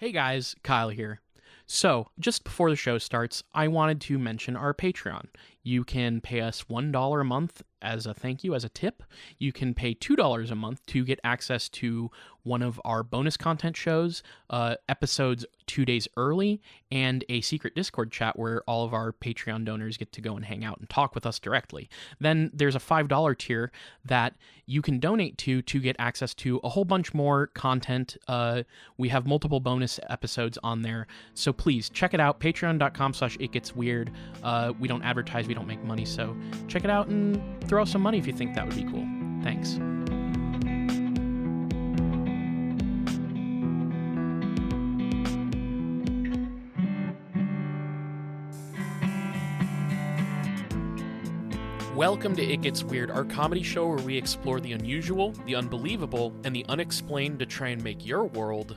Hey guys, Kyle here. So, just before the show starts, I wanted to mention our Patreon. You can pay us $1 a month as a thank you, as a tip. You can pay $2 a month to get access to one of our bonus content shows, episodes 2 days early, and a secret Discord chat where all of our Patreon donors get to go and hang out and talk with us directly. Then there's a $5 tier that you can donate to get access to a whole bunch more content. We have multiple bonus episodes on there, so please check it out. Patreon.com/itgetsweird. We don't advertise, we don't make money, so check it out and throw some money if you think that would be cool. Thanks. Welcome to It Gets Weird, our comedy show where we explore the unusual, the unbelievable, and the unexplained to try and make your world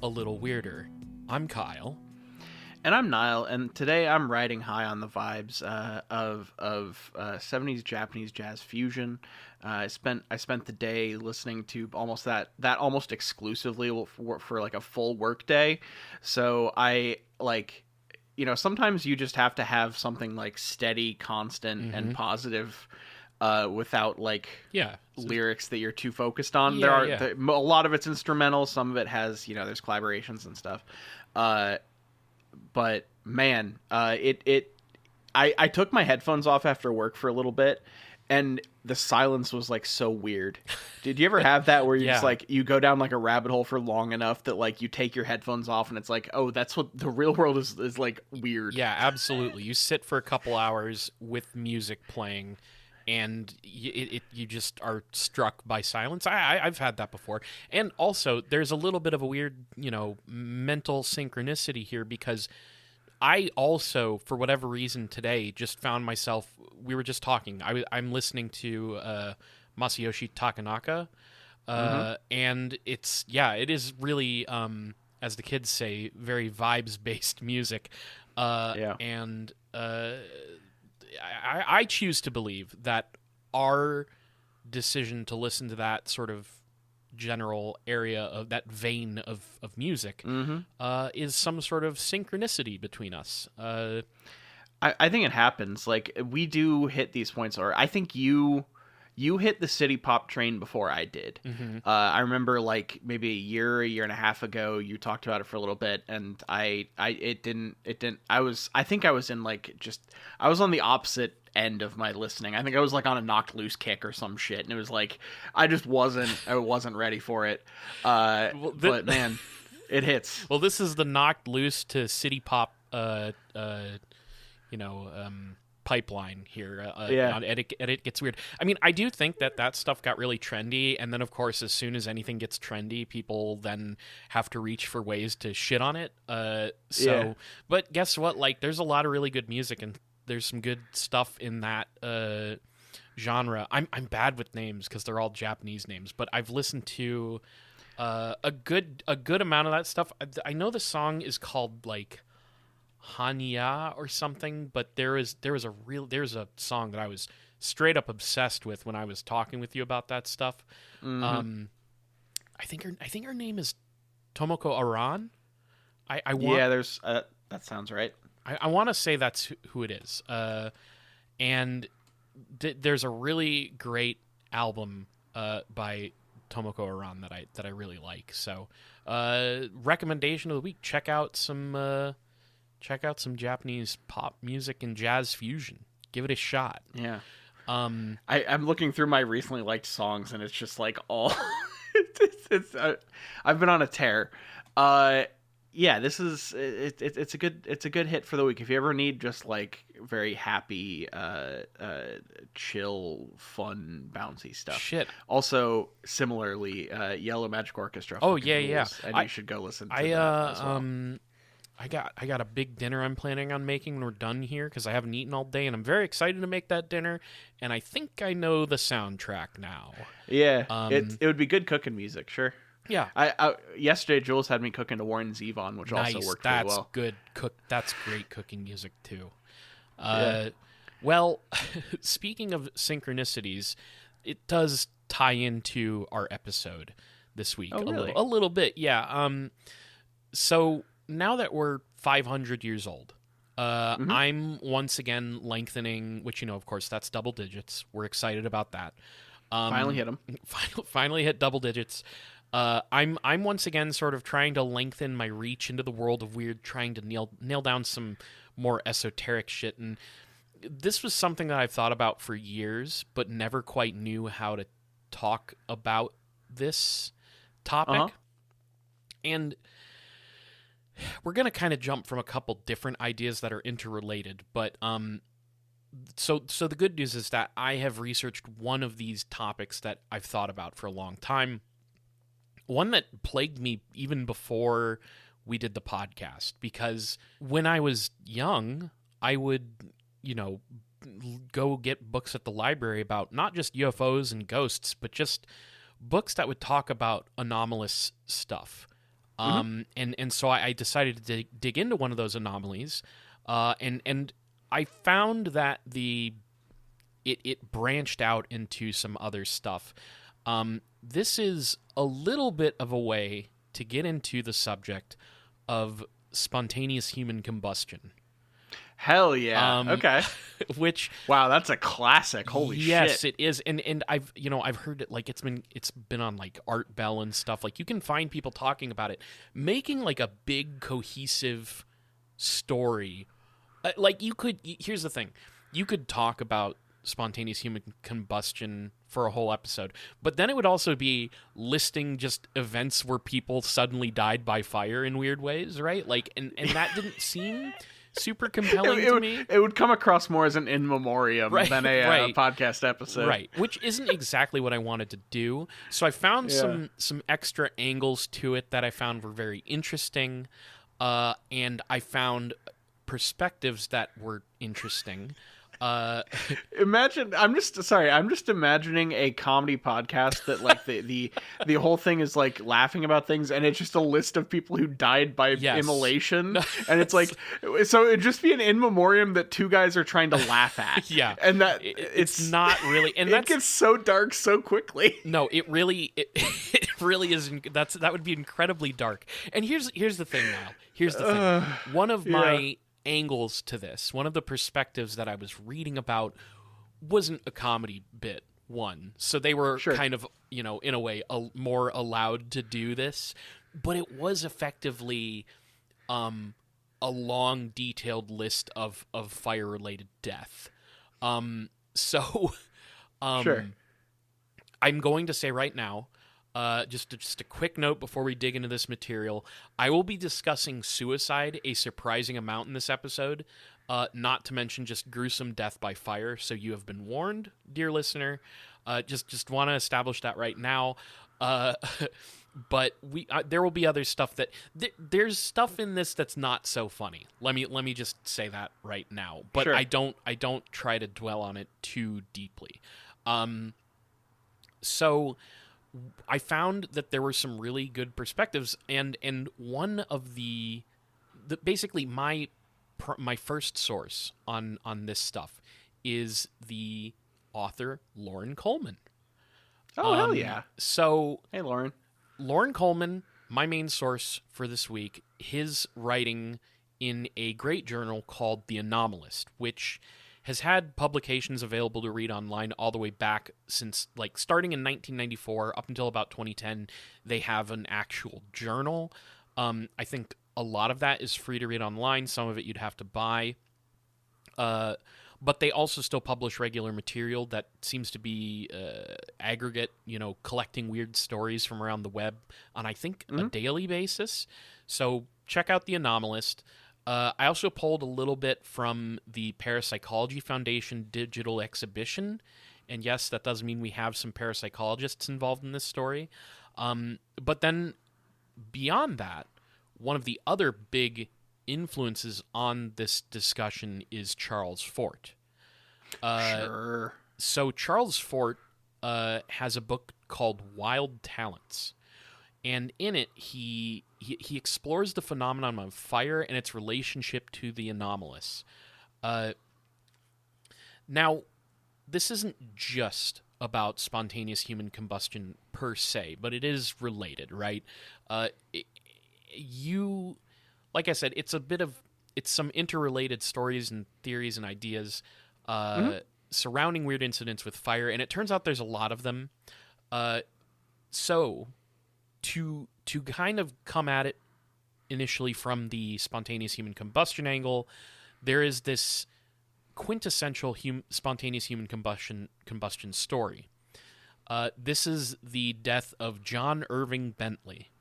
a little weirder. I'm Kyle. And I'm Niall, and today I'm riding high on the vibes of 70s Japanese jazz fusion. I spent the day listening to almost almost exclusively for like a full work day. So I sometimes you just have to have something like steady, constant, and positive without lyrics that you're too focused on. A lot of it's instrumental, some of it has, there's collaborations and stuff. But man, I took my headphones off after work for a little bit, and the silence was like so weird. Did you ever have that where you just you go down like a rabbit hole for long enough that like you take your headphones off and it's like, oh, that's what the real world is like weird. Yeah, absolutely. You sit for a couple hours with music playing and you just are struck by silence. I've had that before. And also, there's a little bit of a weird, mental synchronicity here because I also, for whatever reason today, just found myself, we were just talking, I'm listening to Masayoshi Takanaka, and it is really, as the kids say, very vibes-based music. And I choose to believe that our decision to listen to that sort of general area of that vein of music is some sort of synchronicity between us. I think it happens. Like, we do hit these points, or I think you hit the city pop train before I did. I remember like maybe a year and a half ago, you talked about it for a little bit, and I think I was on the opposite end of my listening. I think I was like on a knocked loose kick or some shit, and it was like I wasn't ready for it. But man, it hits. Well, this is the knocked loose to city pop pipeline here. It Gets Weird. I mean, I do think that stuff got really trendy, and then of course as soon as anything gets trendy, people then have to reach for ways to shit on it. But guess what, like there's a lot of really good music, and there's some good stuff in that genre. I'm bad with names because they're all Japanese names, but I've listened to a good amount of that stuff. I know the song is called like Hanya or something, but there's a song that I was straight up obsessed with when I was talking with you about that stuff. I think her name is Tomoko Aran. There's that sounds right. I want to say that's who it is. And there's a really great album by Tomoko Aran that I really like. So recommendation of the week: check out some Japanese pop music and jazz fusion. Give it a shot. Yeah. I'm looking through my recently liked songs, and it's just like all. I've been on a tear. This is it's a good hit for the week. If you ever need just like very happy, chill, fun, bouncy stuff. Shit. Also, similarly, Yellow Magic Orchestra. Oh yeah. And you should go listen to that as well. I got a big dinner I'm planning on making when we're done here because I haven't eaten all day, and I'm very excited to make that dinner. And I think I know the soundtrack now. Yeah, it would be good cooking music, sure. Yeah. I yesterday Jules had me cooking to Warren Zevon, which also worked really well. That's great cooking music too. Well, speaking of synchronicities, it does tie into our episode this week. Oh, really? A little bit, yeah. So now that we're 500 years old, Mm-hmm. I'm once again lengthening, which, of course, that's double digits. We're excited about that. Finally hit him. Finally hit double digits. I'm once again sort of trying to lengthen my reach into the world of weird, trying to nail down some more esoteric shit. And this was something that I've thought about for years, but never quite knew how to talk about this topic. Uh-huh. And we're going to kind of jump from a couple different ideas that are interrelated, but so the good news is that I have researched one of these topics that I've thought about for a long time. One that plagued me even before we did the podcast, because when I was young, I would, go get books at the library about not just UFOs and ghosts, but just books that would talk about anomalous stuff. And so I decided to dig into one of those anomalies, and I found that it branched out into some other stuff. This is a little bit of a way to get into the subject of spontaneous human combustion. Hell yeah. Okay. Which, wow, that's a classic. Holy shit. Yes, it is. And I've heard it, like, it's been on like Art Bell and stuff. Like, you can find people talking about it, making like a big cohesive story. Like, here's the thing. You could talk about spontaneous human combustion for a whole episode, but then it would also be listing just events where people suddenly died by fire in weird ways, right? Like, and that didn't seem super compelling to me. It would come across more as an in memoriam than a podcast episode. Right, which isn't exactly what I wanted to do. So I found some extra angles to it that I found were very interesting, and I found perspectives that were interesting. Imagine, I'm just imagining a comedy podcast that, like, the whole thing is like laughing about things, and it's just a list of people who died by immolation, and it's like, so it'd just be an in memoriam that two guys are trying to laugh at. Yeah, and that it's not really, and it gets so dark so quickly. No, it really is. That would be incredibly dark. And here's the thing, Niall. Here's the thing. One of my angles to this, one of the perspectives that I was reading about, wasn't a comedy bit. One, so they were kind of, in a way, more allowed to do this, but it was effectively a long, detailed list of fire-related death. So I'm going to say right now, just a quick note before we dig into this material, I will be discussing suicide a surprising amount in this episode, not to mention just gruesome death by fire, so you have been warned, dear listener. Just want to establish that right now. But there will be other stuff that there's stuff in this that's not so funny. Let me just say that right now. But I don't try to dwell on it too deeply. So I found that there were some really good perspectives, and one of the basically my first source on this stuff is the author Lauren Coleman. Oh, hell yeah. So, hey, Lauren Coleman, my main source for this week, his writing in a great journal called The Anomalous, which has had publications available to read online all the way back since, like, starting in 1994 up until about 2010. They have an actual journal. I think a lot of that is free to read online. Some of it you'd have to buy. But they also still publish regular material that seems to be aggregate, collecting weird stories from around the web on, I think, a daily basis. So check out The Anomalous. I also pulled a little bit from the Parapsychology Foundation digital exhibition. And yes, that does mean we have some parapsychologists involved in this story. But then beyond that, one of the other big influences on this discussion is Charles Fort. Sure. So Charles Fort has a book called Wild Talents. And in it, he explores the phenomenon of fire and its relationship to the anomalous. Now, this isn't just about spontaneous human combustion per se, but it is related, right? like I said, it's some interrelated stories and theories and ideas surrounding weird incidents with fire, and it turns out there's a lot of them. So to kind of come at it initially from the spontaneous human combustion angle, there is this quintessential spontaneous human combustion story. This is the death of John Irving Bentley.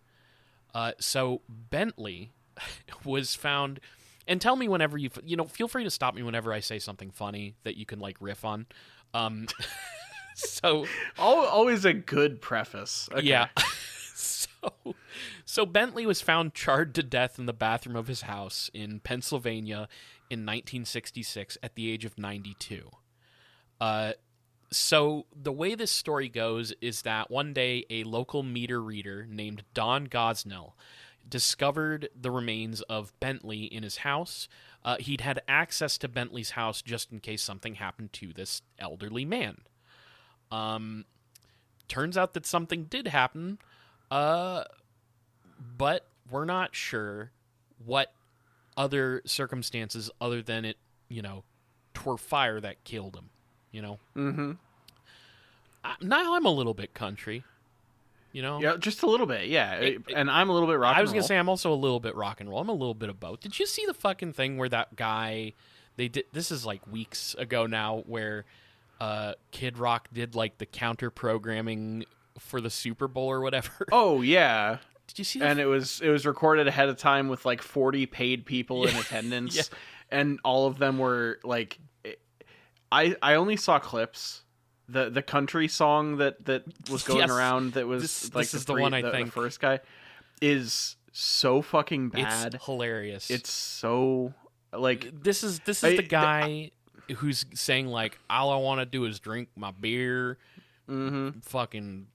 So Bentley was found, and tell me whenever feel free to stop me whenever I say something funny that you can like riff on. So always a good preface. Okay. Yeah. So Bentley was found charred to death in the bathroom of his house in Pennsylvania in 1966 at the age of 92. So the way this story goes is that one day a local meter reader named Don Gosnell discovered the remains of Bentley in his house. He'd had access to Bentley's house just in case something happened to this elderly man. Turns out that something did happen, but we're not sure what other circumstances other than it, twere fire that killed him. Mm-hmm. Now I'm a little bit country, Yeah, just a little bit, yeah. And I'm a little bit rock and roll. I was going to say I'm also a little bit rock and roll. I'm a little bit of both. Did you see the fucking thing where that guy, this is like weeks ago now, where Kid Rock did like the counter programming for the Super Bowl or whatever? Oh, yeah. Did you see that? And it was recorded ahead of time with like 40 paid people in attendance. Yeah. And all of them were like... I only saw clips. The country song that was going around that was this is the one I think the first guy is so fucking bad. It's hilarious. It's so like this is the guy who's saying like all I want to do is drink my beer, fucking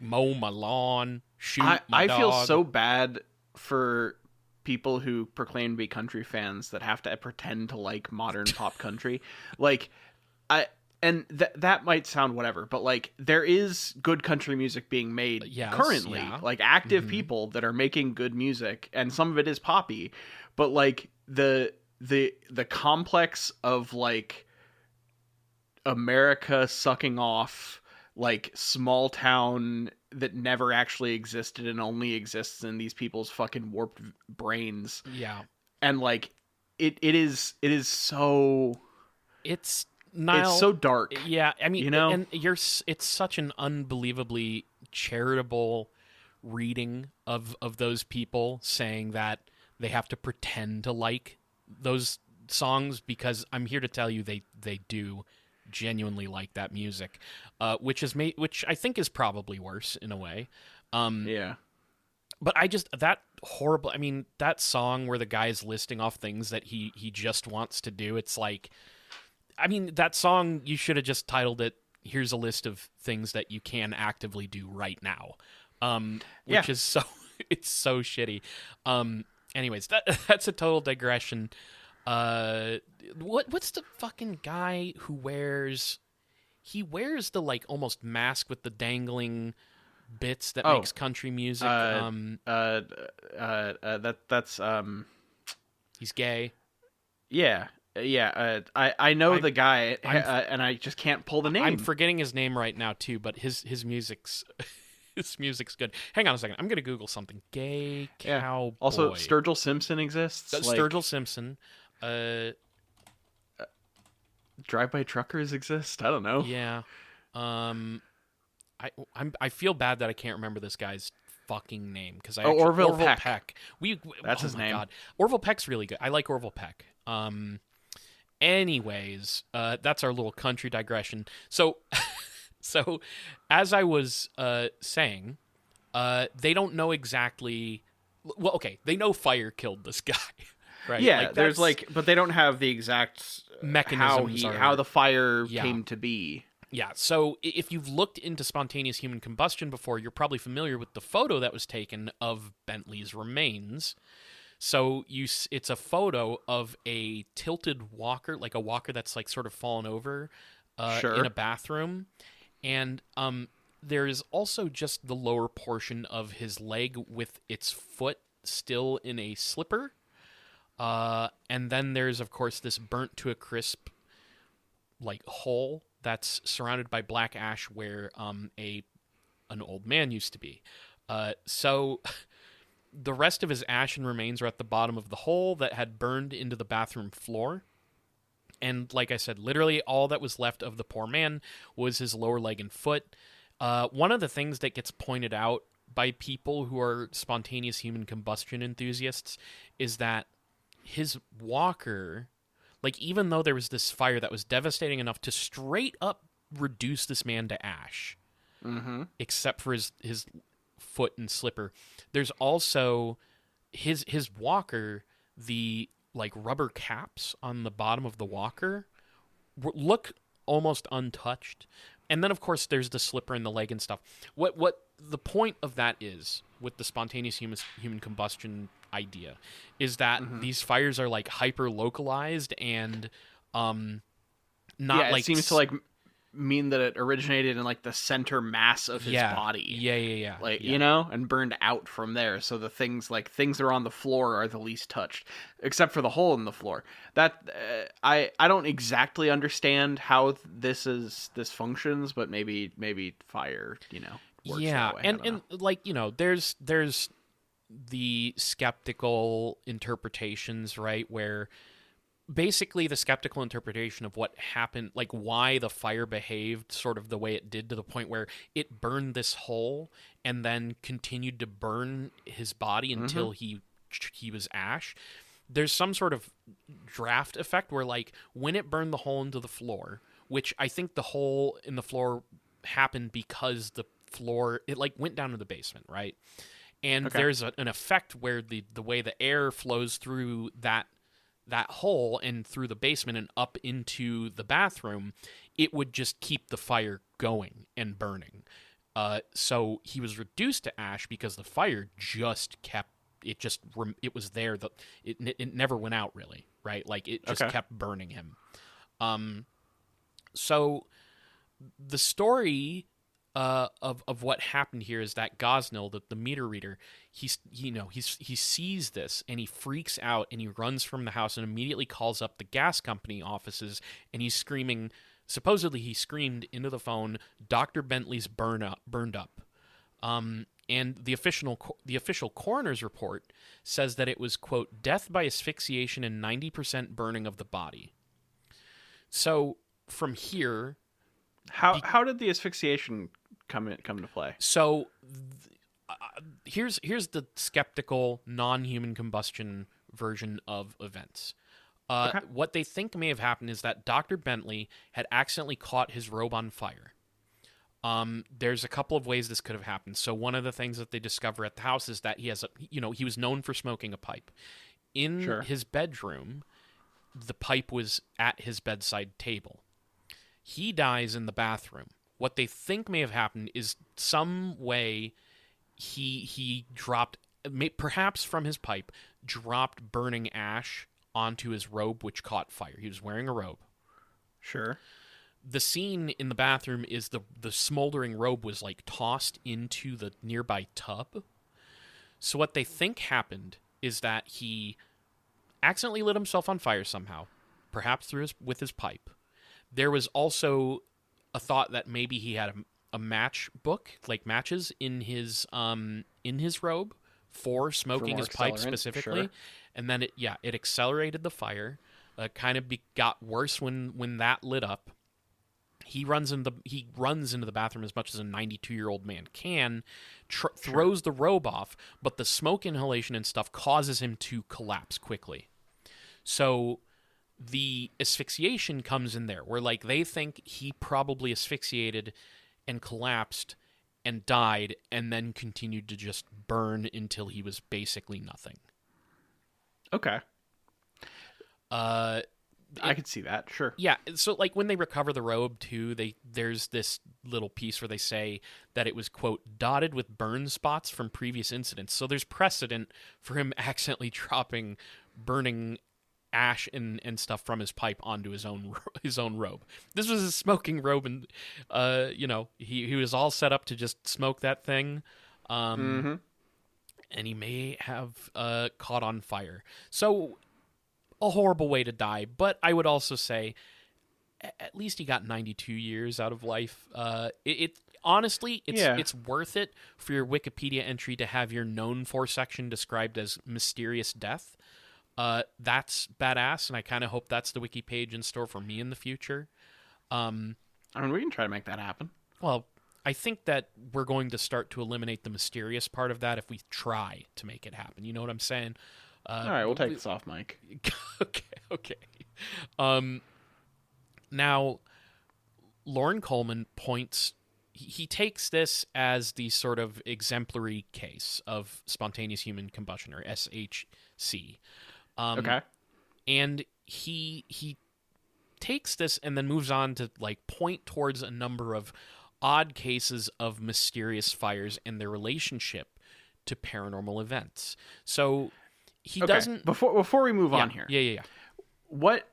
mow my lawn, shoot my dog. I feel so bad for people who proclaim to be country fans that have to pretend to like modern pop country. Like that might sound whatever, but like there is good country music being made currently, like active people that are making good music, and some of it is poppy, but like the complex of like America sucking off like small town that never actually existed and only exists in these people's fucking warped brains. Yeah. And like it is so Niall, it's so dark. Yeah, I mean, and it's such an unbelievably charitable reading of those people saying that they have to pretend to like those songs, because I'm here to tell you they do genuinely like that music, which I think is probably worse in a way. Yeah. But that horrible, I mean, that song where the guy's listing off things that he just wants to do, it's like, I mean, that song, you should have just titled it, here's a list of things that you can actively do right now. Which is it's so shitty. Anyways, that's a total digression. What's the fucking guy who wears the like almost mask with the dangling bits that makes country music? That's he's gay. Yeah. Yeah, I know the guy, and I just can't pull the name. I'm forgetting his name right now too, but his music's good. Hang on a second, I'm gonna Google something. Gay cowboy. Also, Sturgill Simpson exists. Sturgill Simpson. Drive-by truckers exist. I don't know. Yeah. I feel bad that I can't remember this guy's fucking name because Orville Peck. That's his name. God. Orville Peck's really good. I like Orville Peck. Anyways, that's our little country digression. So as I was saying, they don't know exactly. Well, okay, they know fire killed this guy, right? Yeah, there's but they don't have the exact mechanisms how the fire came to be. Yeah, so if you've looked into spontaneous human combustion before, you're probably familiar with the photo that was taken of Bentley's remains. So it's a photo of a tilted walker, like a walker that's like sort of fallen over in a bathroom. And there is also just the lower portion of his leg with its foot still in a slipper. And then there's, of course, this burnt to a crisp, like, hole that's surrounded by black ash where an old man used to be. So the rest of his ashen remains are at the bottom of the hole that had burned into the bathroom floor. And like I said, literally all that was left of the poor man was his lower leg and foot. One of the things that gets pointed out by people who are spontaneous human combustion enthusiasts is that his walker, like, even though there was this fire that was devastating enough to straight up reduce this man to ash, except for his foot and slipper, there's also his walker, the, like, rubber caps on the bottom of the walker look almost untouched. And then, of course, there's the slipper and the leg and stuff. What the point of that is, with the spontaneous human combustion idea, is that these fires are, like, hyper localized and not like, it seems to, like, mean that it originated in, like, the center mass of his body. Yeah. Like, you know, and burned out from there. So the things that are on the floor are the least touched, except for the hole in the floor. That I don't exactly understand how this functions, but maybe fire, you know, works that way. And like, you know, there's the skeptical interpretations, right, where basically the skeptical interpretation of what happened, like why the fire behaved sort of the way it did, to the point where it burned this hole and then continued to burn his body until he was ash. There's some sort of draft effect where, like, when it burned the hole into the floor, which I think the hole in the floor happened because the floor, it, like, went down to the basement, right? And there's an effect where the way the air flows through that hole and through the basement and up into the bathroom, it would just keep the fire going and burning. So he was reduced to ash because the fire just kept, it was there. It never went out, really, right? Like, it just kept burning him. So the story of what happened here is that Gosnell, the meter reader, he sees this and he freaks out and he runs from the house and immediately calls up the gas company offices, and he's screaming. Supposedly he screamed into the phone, "Dr. Bentley's burned up." And the official coroner's report says that it was, quote, "death by asphyxiation and 90% burning of the body." So from here, how did the asphyxiation come to play? So here's the skeptical non-human combustion version of events. What they think may have happened is that Dr. Bentley had accidentally caught his robe on fire. There's a couple of ways this could have happened. So one of the things that they discover at the house is that he was known for smoking a pipe. In his bedroom, the pipe was at his bedside table. He dies in the bathroom. What they think may have happened is some way he dropped, perhaps from his pipe, dropped burning ash onto his robe, which caught fire. He was wearing a robe. Sure. The scene in the bathroom is the smoldering robe was, like, tossed into the nearby tub. So what they think happened is that he accidentally lit himself on fire somehow, perhaps with his pipe. There was also a thought that maybe he had a match book, like matches, in his robe for smoking his pipe specifically, and then it accelerated the fire. Kind of got worse when that lit up. He runs into the bathroom as much as a 92-year-old man can, throws the robe off, but the smoke inhalation and stuff causes him to collapse quickly. So the asphyxiation comes in there, where, like, they think he probably asphyxiated and collapsed and died and then continued to just burn until he was basically nothing. Okay. I could see that, sure. Yeah, so, like, when they recover the robe, too, there's this little piece where they say that it was, quote, dotted with burn spots from previous incidents. So there's precedent for him accidentally dropping burning ash and stuff from his pipe onto his own robe. This was a smoking robe, and he was all set up to just smoke that thing. and he may have caught on fire. So, a horrible way to die, but I would also say at least he got 92 years out of life. Honestly, it's worth it for your Wikipedia entry to have your known for section described as mysterious death. That's badass, and I kind of hope that's the wiki page in store for me in the future. I mean, we can try to make that happen. Well, I think that we're going to start to eliminate the mysterious part of that if we try to make it happen. You know what I'm saying? All right, we'll take this off mic. Okay. Now, Loren Coleman points... He takes this as the sort of exemplary case of spontaneous human combustion, or SHC. Okay. And he takes this and then moves on to like point towards a number of odd cases of mysterious fires and their relationship to paranormal events. So he doesn't... Before we move on here. Yeah. What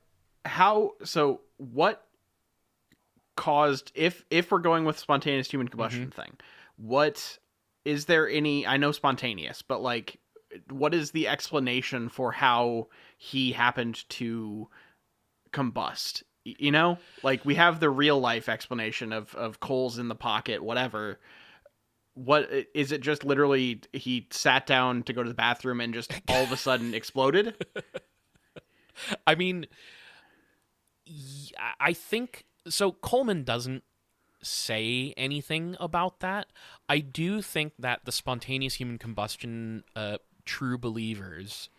caused, if we're going with spontaneous human combustion thing, what is there any, I know spontaneous, but like what is the explanation for how he happened to combust? You know, like we have the real life explanation of coals in the pocket, whatever. What is it? Just literally he sat down to go to the bathroom and just all of a sudden exploded? I mean, I think so. Coleman doesn't say anything about that. I do think that the spontaneous human combustion true believers,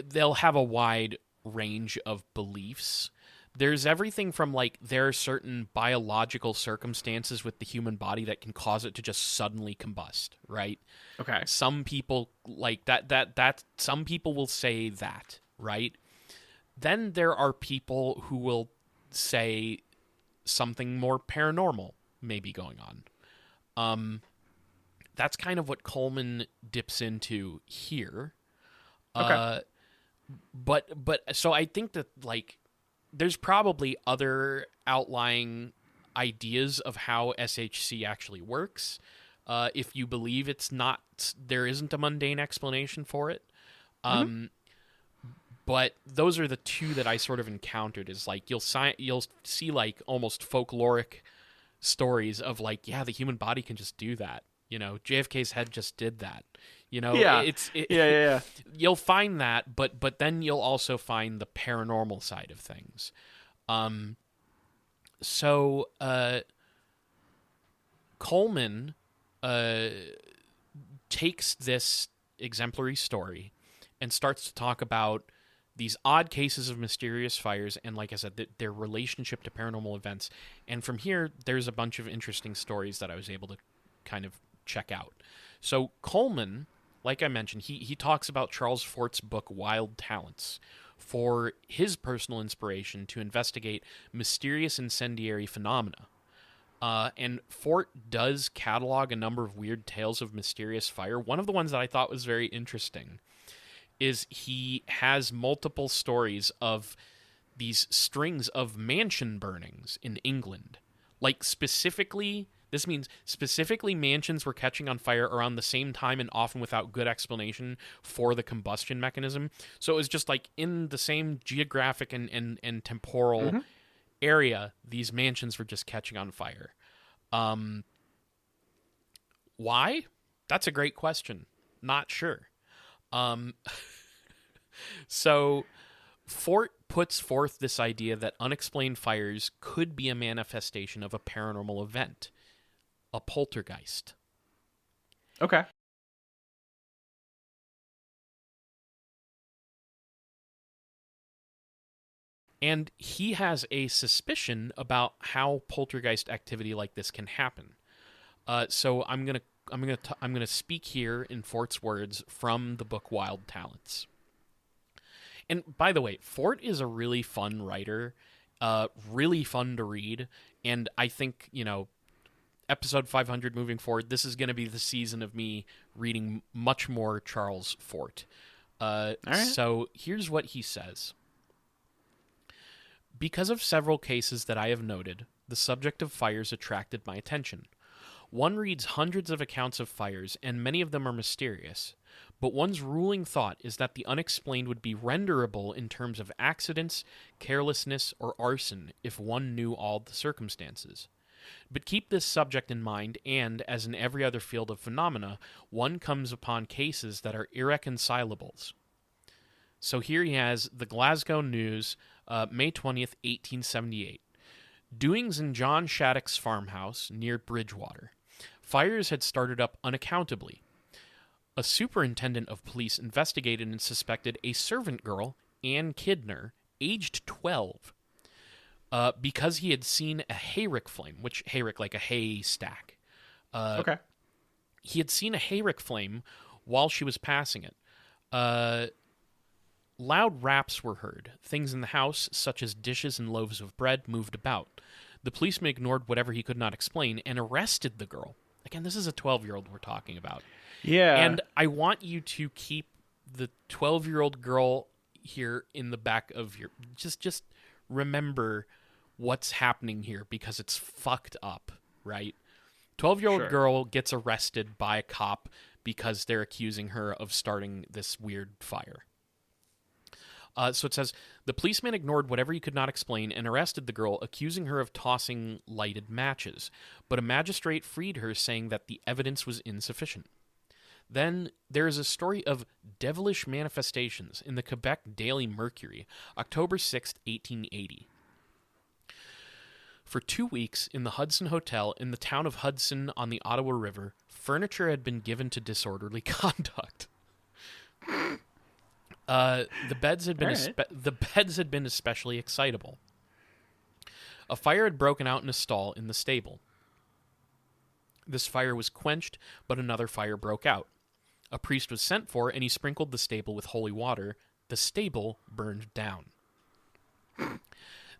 they'll have a wide range of beliefs. There's everything from like there are certain biological circumstances with the human body that can cause it to just suddenly combust, right? Okay. Some people like that some people will say that, right? Then there are people who will say something more paranormal may be going on. That's kind of what Coleman dips into here. Okay. But so I think that like there's probably other outlying ideas of how SHC actually works. If you believe there isn't a mundane explanation for it. But those are the two that I sort of encountered. Is like you'll see like almost folkloric stories of like, yeah, the human body can just do that. You know, JFK's head just did that. You know, yeah. You'll find that, but then you'll also find the paranormal side of things. So Coleman takes this exemplary story and starts to talk about these odd cases of mysterious fires and, like I said, their relationship to paranormal events. And from here, there's a bunch of interesting stories that I was able to kind of check out. So Coleman, like I mentioned, he talks about Charles Fort's book Wild Talents for his personal inspiration to investigate mysterious incendiary phenomena. And Fort does catalog a number of weird tales of mysterious fire. One of the ones that I thought was very interesting is he has multiple stories of these strings of mansion burnings in England. Like specifically, this means specifically mansions were catching on fire around the same time and often without good explanation for the combustion mechanism. So it was just like in the same geographic and temporal area, these mansions were just catching on fire. Why? That's a great question. Not sure. So Fort puts forth this idea that unexplained fires could be a manifestation of a paranormal event, a poltergeist. Okay. And he has a suspicion about how poltergeist activity like this can happen. So I'm gonna speak here in Fort's words from the book Wild Talents. And by the way, Fort is a really fun writer, really fun to read, and I think, you know, episode 500 moving forward, this is going to be the season of me reading much more Charles Fort. All right. So here's what he says. Because of several cases that I have noted, the subject of fires attracted my attention. One reads hundreds of accounts of fires, and many of them are mysterious. But one's ruling thought is that the unexplained would be renderable in terms of accidents, carelessness, or arson if one knew all the circumstances. But keep this subject in mind, and, as in every other field of phenomena, one comes upon cases that are irreconcilables. So here he has the Glasgow News, May 20th, 1878. Doings in John Shattuck's farmhouse near Bridgewater. Fires had started up unaccountably. A superintendent of police investigated and suspected a servant girl, Ann Kidner, aged 12, because he had seen a hayrick flame, which hayrick like a hay stack. Okay. He had seen a hayrick flame while she was passing it. Loud raps were heard. Things in the house, such as dishes and loaves of bread, moved about. The policeman ignored whatever he could not explain and arrested the girl. Again, this is a 12-year-old we're talking about. Yeah. And I want you to keep the 12-year-old girl here in the back of your... Just remember what's happening here, because it's fucked up, right? 12-year-old girl gets arrested by a cop because they're accusing her of starting this weird fire. So it says, the policeman ignored whatever he could not explain and arrested the girl, accusing her of tossing lighted matches. But a magistrate freed her, saying that the evidence was insufficient. Then there is a story of devilish manifestations in the Quebec Daily Mercury, October 6th, 1880. For 2 weeks in the Hudson Hotel in the town of Hudson on the Ottawa River, furniture had been given to disorderly conduct. The beds had been especially excitable. A fire had broken out in a stall in the stable. This fire was quenched, but another fire broke out. A priest was sent for, and he sprinkled the stable with holy water. The stable burned down.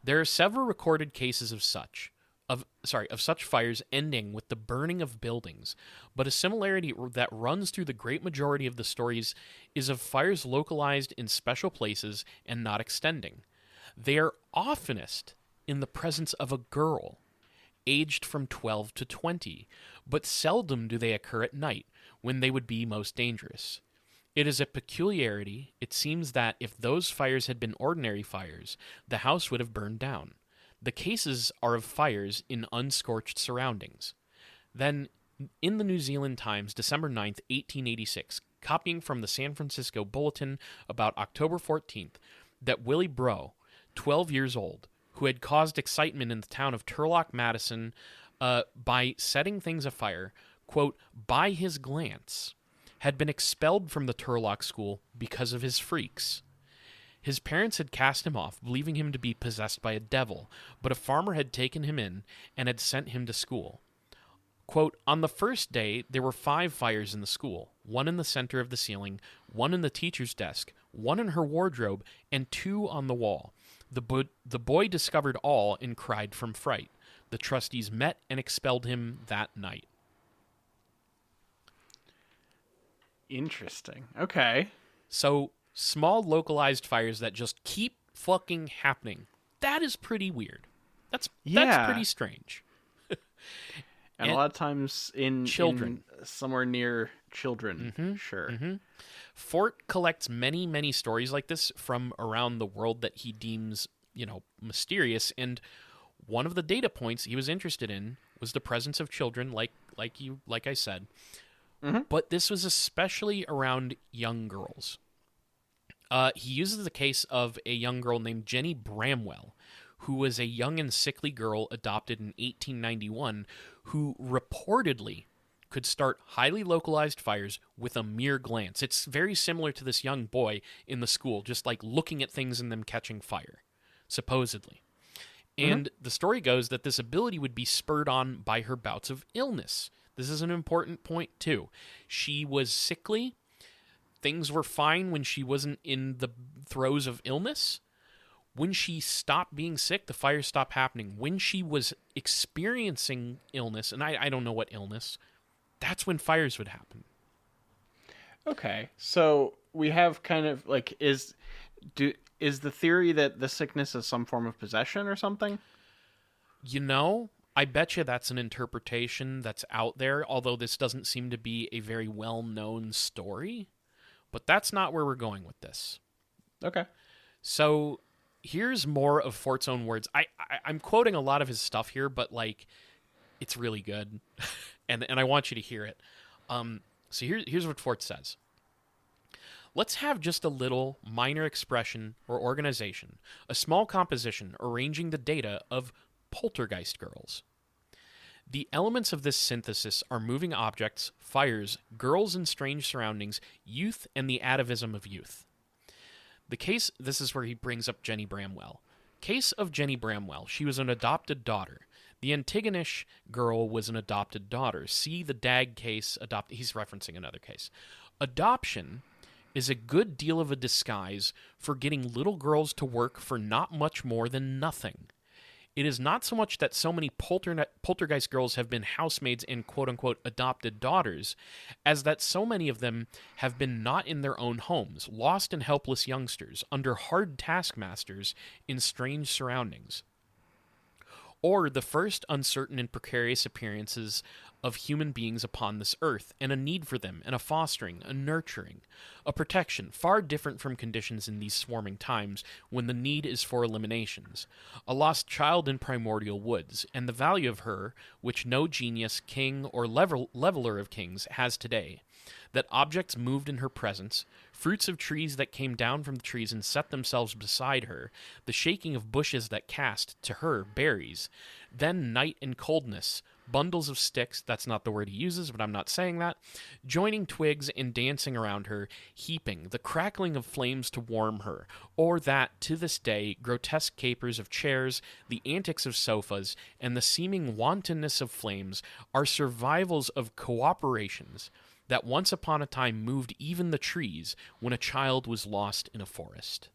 There are several recorded cases of such fires ending with the burning of buildings, but a similarity that runs through the great majority of the stories is of fires localized in special places and not extending. They are oftenest in the presence of a girl, aged from 12 to 20, but seldom do they occur at night, when they would be most dangerous. It is a peculiarity. It seems that if those fires had been ordinary fires, the house would have burned down. The cases are of fires in unscorched surroundings. Then, in the New Zealand Times, December 9th, 1886, copying from the San Francisco Bulletin about October 14th, that Willie Breau, 12 years old, who had caused excitement in the town of Turlock, Madison, by setting things afire, quote, by his glance, had been expelled from the Turlock school because of his freaks. His parents had cast him off, believing him to be possessed by a devil, but a farmer had taken him in and had sent him to school. Quote, on the first day, there were 5 fires in the school, 1 in the center of the ceiling, 1 in the teacher's desk, 1 in her wardrobe, and 2 on the wall. The boy discovered all and cried from fright. The trustees met and expelled him that night. Interesting. Okay. So, small localized fires that just keep fucking happening. That is pretty weird. That's pretty strange. And a lot of times in children. Somewhere near children. Mm-hmm. Sure. Mm-hmm. Fort collects many, many stories like this from around the world that he deems, mysterious. And one of the data points he was interested in was the presence of children, like I said. Mm-hmm. But this was especially around young girls. He uses the case of a young girl named Jenny Bramwell, who was a young and sickly girl adopted in 1891, who reportedly could start highly localized fires with a mere glance. It's very similar to this young boy in the school, just like looking at things and them catching fire, supposedly. And the story goes that this ability would be spurred on by her bouts of illness. This is an important point, too. She was sickly. Things were fine when she wasn't in the throes of illness. When she stopped being sick, the fires stopped happening. When she was experiencing illness, and I don't know what illness, that's when fires would happen. Okay, so we have kind of like is the theory that the sickness is some form of possession or something? I bet you that's an interpretation that's out there, although this doesn't seem to be a very well-known story. But that's not where we're going with this. Okay. So here's more of Fort's own words. I'm quoting a lot of his stuff here, but like it's really good, and I want you to hear it. So here's what Fort says. Let's have just a little minor expression or organization, a small composition arranging the data of poltergeist girls. The elements of this synthesis are moving objects, fires, girls in strange surroundings, youth, and the atavism of youth. The case, this is where he brings up Jenny Bramwell. Case of Jenny Bramwell. She was an adopted daughter. The Antigonish girl was an adopted daughter. See the Dag case. He's referencing another case. Adoption is a good deal of a disguise for getting little girls to work for not much more than nothing. It is not so much that so many poltergeist girls have been housemaids and quote-unquote adopted daughters, as that so many of them have been not in their own homes, lost and helpless youngsters, under hard taskmasters in strange surroundings. Or the first uncertain and precarious appearances of human beings upon this earth, and a need for them, and a fostering, a nurturing, a protection, far different from conditions in these swarming times, when the need is for eliminations. A lost child in primordial woods, and the value of her, which no genius, king, or leveler of kings has today. That objects moved in her presence, fruits of trees that came down from the trees and set themselves beside her, the shaking of bushes that cast, to her, berries, then night and coldness, bundles of sticks, that's not the word he uses, but I'm not saying that, joining twigs and dancing around her, heaping, the crackling of flames to warm her, or that, to this day, grotesque capers of chairs, the antics of sofas, and the seeming wantonness of flames are survivals of cooperations that once upon a time moved even the trees when a child was lost in a forest.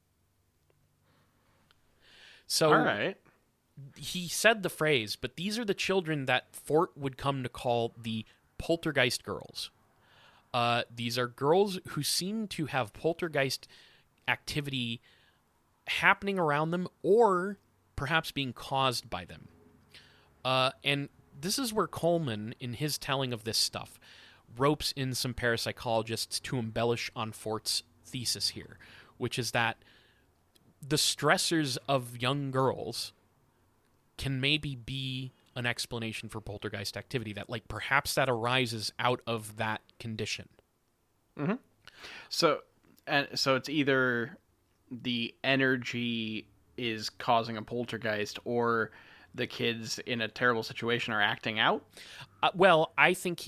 So, all right. He said the phrase, but these are the children that Fort would come to call the poltergeist girls. These are girls who seem to have poltergeist activity happening around them, or perhaps being caused by them. And this is where Coleman, in his telling of this stuff, ropes in some parapsychologists to embellish on Fort's thesis here, which is that the stressors of young girls can maybe be an explanation for poltergeist activity, that like perhaps that arises out of that condition. Mm-hmm. So it's either the energy is causing a poltergeist, or the kids in a terrible situation are acting out. Well, I think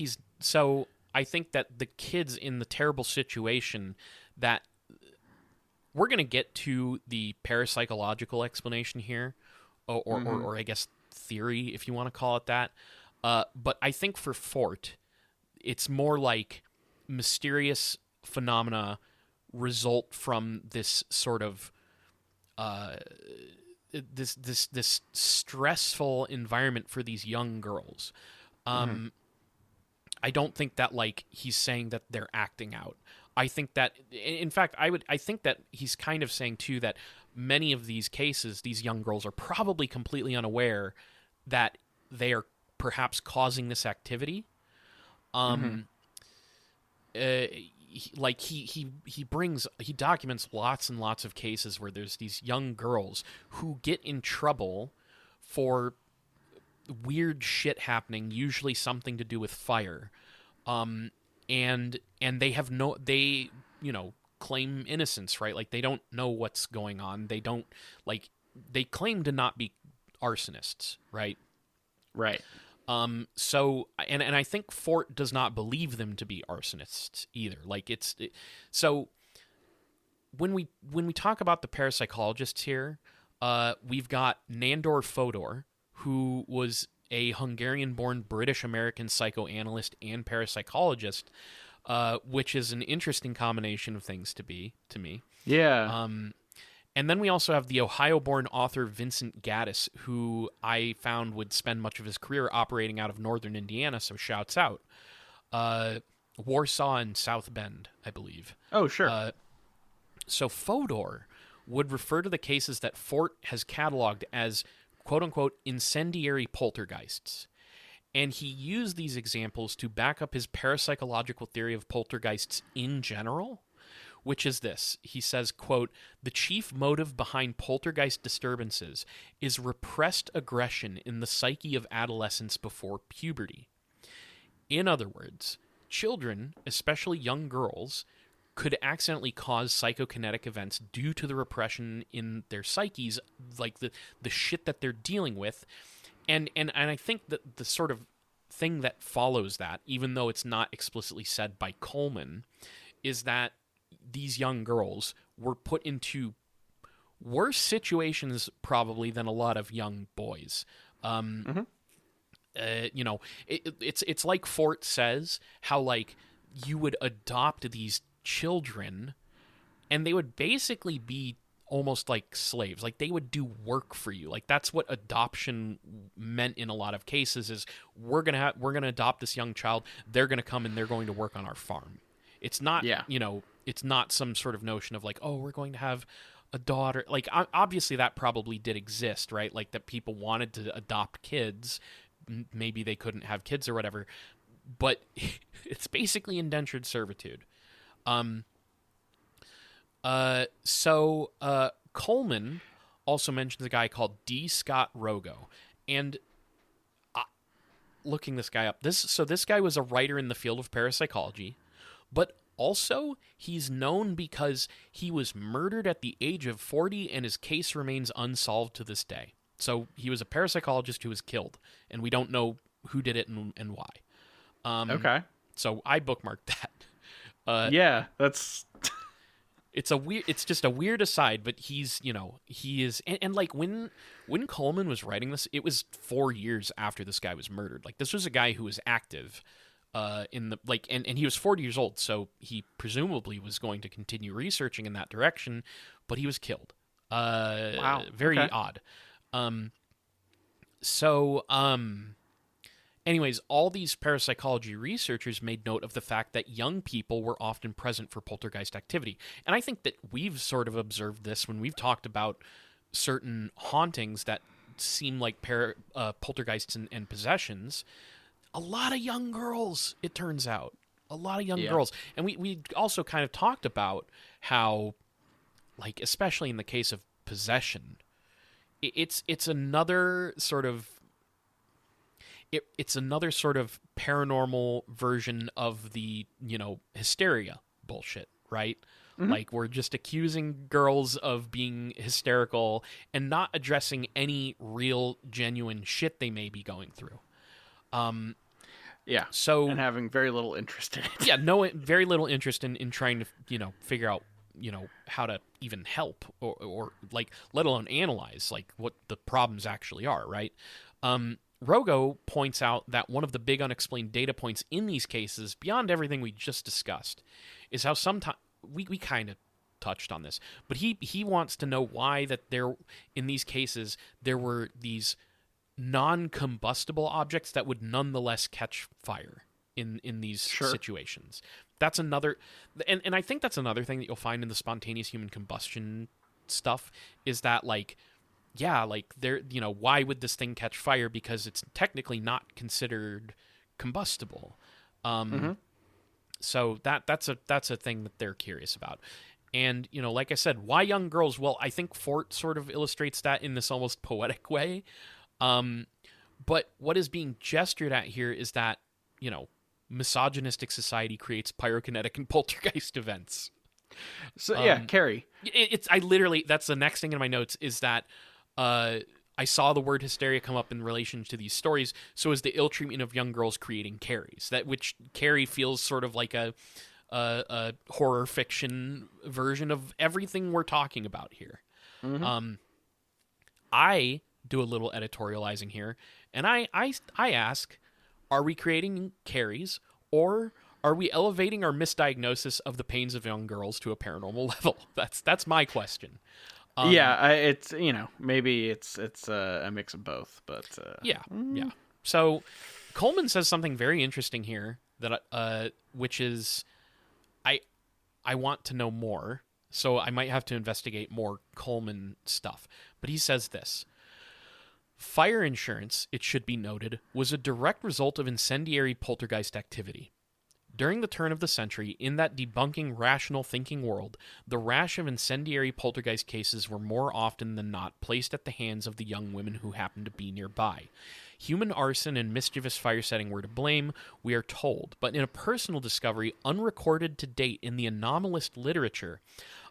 that the kids in the terrible situation, that we're going to get to the parapsychological explanation here, or I guess theory, if you want to call it that. But I think for Fort, it's more like mysterious phenomena result from this sort of this stressful environment for these young girls. I don't think that like he's saying that they're acting out. I think that, in fact, I think that he's kind of saying too that many of these cases, these young girls are probably completely unaware that they are perhaps causing this activity. He documents lots and lots of cases where there's these young girls who get in trouble for weird shit happening, usually something to do with fire, and they have they claim innocence, right? Like they don't know what's going on. They don't they claim to not be arsonists, right? Right. So I think Fort does not believe them to be arsonists either. So when we talk about the parapsychologists here, we've got Nandor Fodor, who was a Hungarian-born British-American psychoanalyst and parapsychologist, which is an interesting combination of things to me. Yeah. And then we also have the Ohio-born author Vincent Gaddis, who I found would spend much of his career operating out of northern Indiana, so shouts out. Warsaw and South Bend, I believe. Oh, sure. So Fodor would refer to the cases that Fort has cataloged as, quote-unquote incendiary poltergeists. And he used these examples to back up his parapsychological theory of poltergeists in general, which is this. He says, quote, "The chief motive behind poltergeist disturbances is repressed aggression in the psyche of adolescents before puberty. In other words, children, especially young girls, could accidentally cause psychokinetic events due to the repression in their psyches, like the shit that they're dealing with." And I think that the sort of thing that follows that, even though it's not explicitly said by Coleman, is that these young girls were put into worse situations probably than a lot of young boys. It's like Fort says, how like you would adopt these children and they would basically be almost like slaves. Like they would do work for you. Like that's what adoption meant in a lot of cases, is we're going to adopt this young child. They're going to come and they're going to work on our farm. It's not, it's not some sort of notion of like, oh, we're going to have a daughter. Like obviously that probably did exist, right? Like that people wanted to adopt kids. Maybe they couldn't have kids or whatever, but it's basically indentured servitude. Coleman also mentions a guy called D. Scott Rogo, and looking this guy up, this guy was a writer in the field of parapsychology, but also he's known because he was murdered at the age of 40 and his case remains unsolved to this day. So he was a parapsychologist who was killed, and we don't know who did it and why. Okay. So I bookmarked that. Yeah, that's... It's just a weird aside, but he is, and like when Coleman was writing this, it was 4 years after this guy was murdered. Like this was a guy who was active, and he was 40 years old, so he presumably was going to continue researching in that direction, but he was killed. Wow. Very okay. odd. Anyways, all these parapsychology researchers made note of the fact that young people were often present for poltergeist activity. And I think that we've sort of observed this when we've talked about certain hauntings that seem like poltergeists and possessions. A lot of young girls, it turns out. A lot of young girls. And we also kind of talked about how, like, especially in the case of possession, it's another sort of it's another sort of paranormal version of the, hysteria bullshit, right? Mm-hmm. Like we're just accusing girls of being hysterical and not addressing any real genuine shit they may be going through. So and having very little interest in it. Very little interest in trying to, figure out, how to even help or like, let alone analyze like what the problems actually are, right? Rogo points out that one of the big unexplained data points in these cases, beyond everything we just discussed, is how sometimes we kind of touched on this, but he wants to know why that in these cases there were these non-combustible objects that would nonetheless catch fire in these situations. That's another, and I think that's another thing that you'll find in the spontaneous human combustion stuff, is that like, yeah, like there, why would this thing catch fire? Because it's technically not considered combustible. So that's a thing that they're curious about. And, like I said, why young girls? Well, I think Fort sort of illustrates that in this almost poetic way. But what is being gestured at here is that, misogynistic society creates pyrokinetic and poltergeist events. So Carrie. That's the next thing in my notes, is that I saw the word hysteria come up in relation to these stories. So is the ill treatment of young girls creating Carries, which Carrie feels sort of like a horror fiction version of everything we're talking about here. Mm-hmm. I do a little editorializing here, and I ask, are we creating Carries, or are we elevating our misdiagnosis of the pains of young girls to a paranormal level? That's my question. It's maybe it's a mix of both, but yeah. So Coleman says something very interesting here that which is I want to know more, so I might have to investigate more Coleman stuff. But he says this: Fire insurance, it should be noted, was a direct result of incendiary poltergeist activity. During the turn of the century, in that debunking rational thinking world, the rash of incendiary poltergeist cases were more often than not placed at the hands of the young women who happened to be nearby. Human arson and mischievous fire setting were to blame, we are told, but in a personal discovery unrecorded to date in the anomalous literature,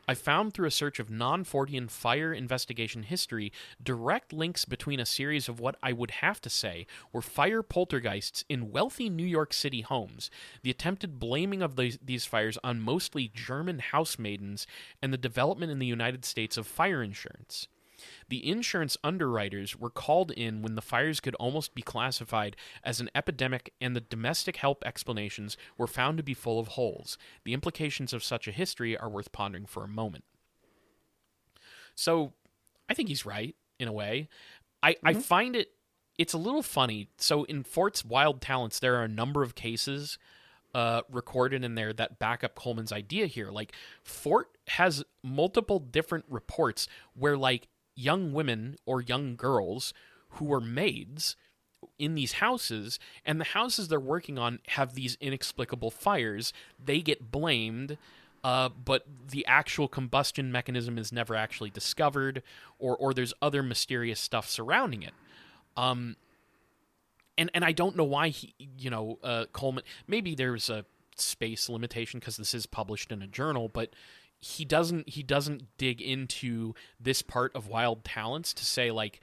I found through a search of non-Fortean fire investigation history direct links between a series of what I would have to say were fire poltergeists in wealthy New York City homes, the attempted blaming of these fires on mostly German housemaidens, and the development in the United States of fire insurance. The insurance underwriters were called in when the fires could almost be classified as an epidemic, and the domestic help explanations were found to be full of holes. The implications of such a history are worth pondering for a moment. So, I think he's right, in a way. I find it's a little funny. So, in Fort's Wild Talents, there are a number of cases recorded in there that back up Coleman's idea here. Like, Fort has multiple different reports where, like, young women or young girls who were maids in these houses, and the houses they're working on have these inexplicable fires. They get blamed, but the actual combustion mechanism is never actually discovered, or there's other mysterious stuff surrounding it. And I don't know why Coleman, maybe there's a space limitation because this is published in a journal, but he doesn't dig into this part of Wild Talents to say, like,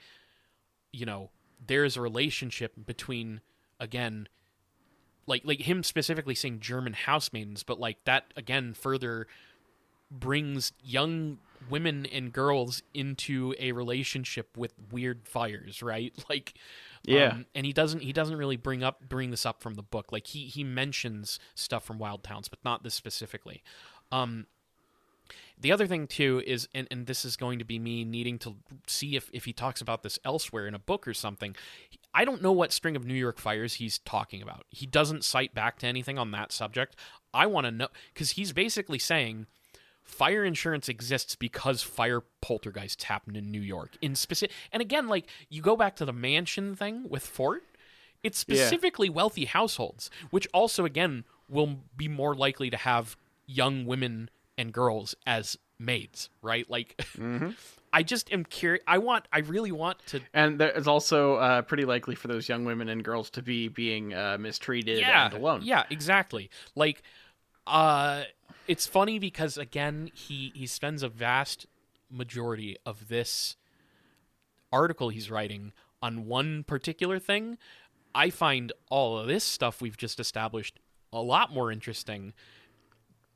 there's a relationship between, again, like him specifically saying German housemaidens, but like that again further brings young women and girls into a relationship with weird fires, right? Like, yeah. And he doesn't really bring this up from the book. Like he mentions stuff from Wild Talents, but not this specifically. The other thing, too, is, and this is going to be me needing to see if he talks about this elsewhere in a book or something. I don't know what string of New York fires he's talking about. He doesn't cite back to anything on that subject. I want to know, because he's basically saying fire insurance exists because fire poltergeists happen in New York. And again, like, you go back to the mansion thing with Fort, it's specifically wealthy households, which also, again, will be more likely to have young women and girls as maids, right? Like, I just am curious. I really want to. And it's also pretty likely for those young women and girls to be being mistreated and alone. Yeah, exactly. Like, it's funny because, again, he spends a vast majority of this article he's writing on one particular thing. I find all of this stuff we've just established a lot more interesting.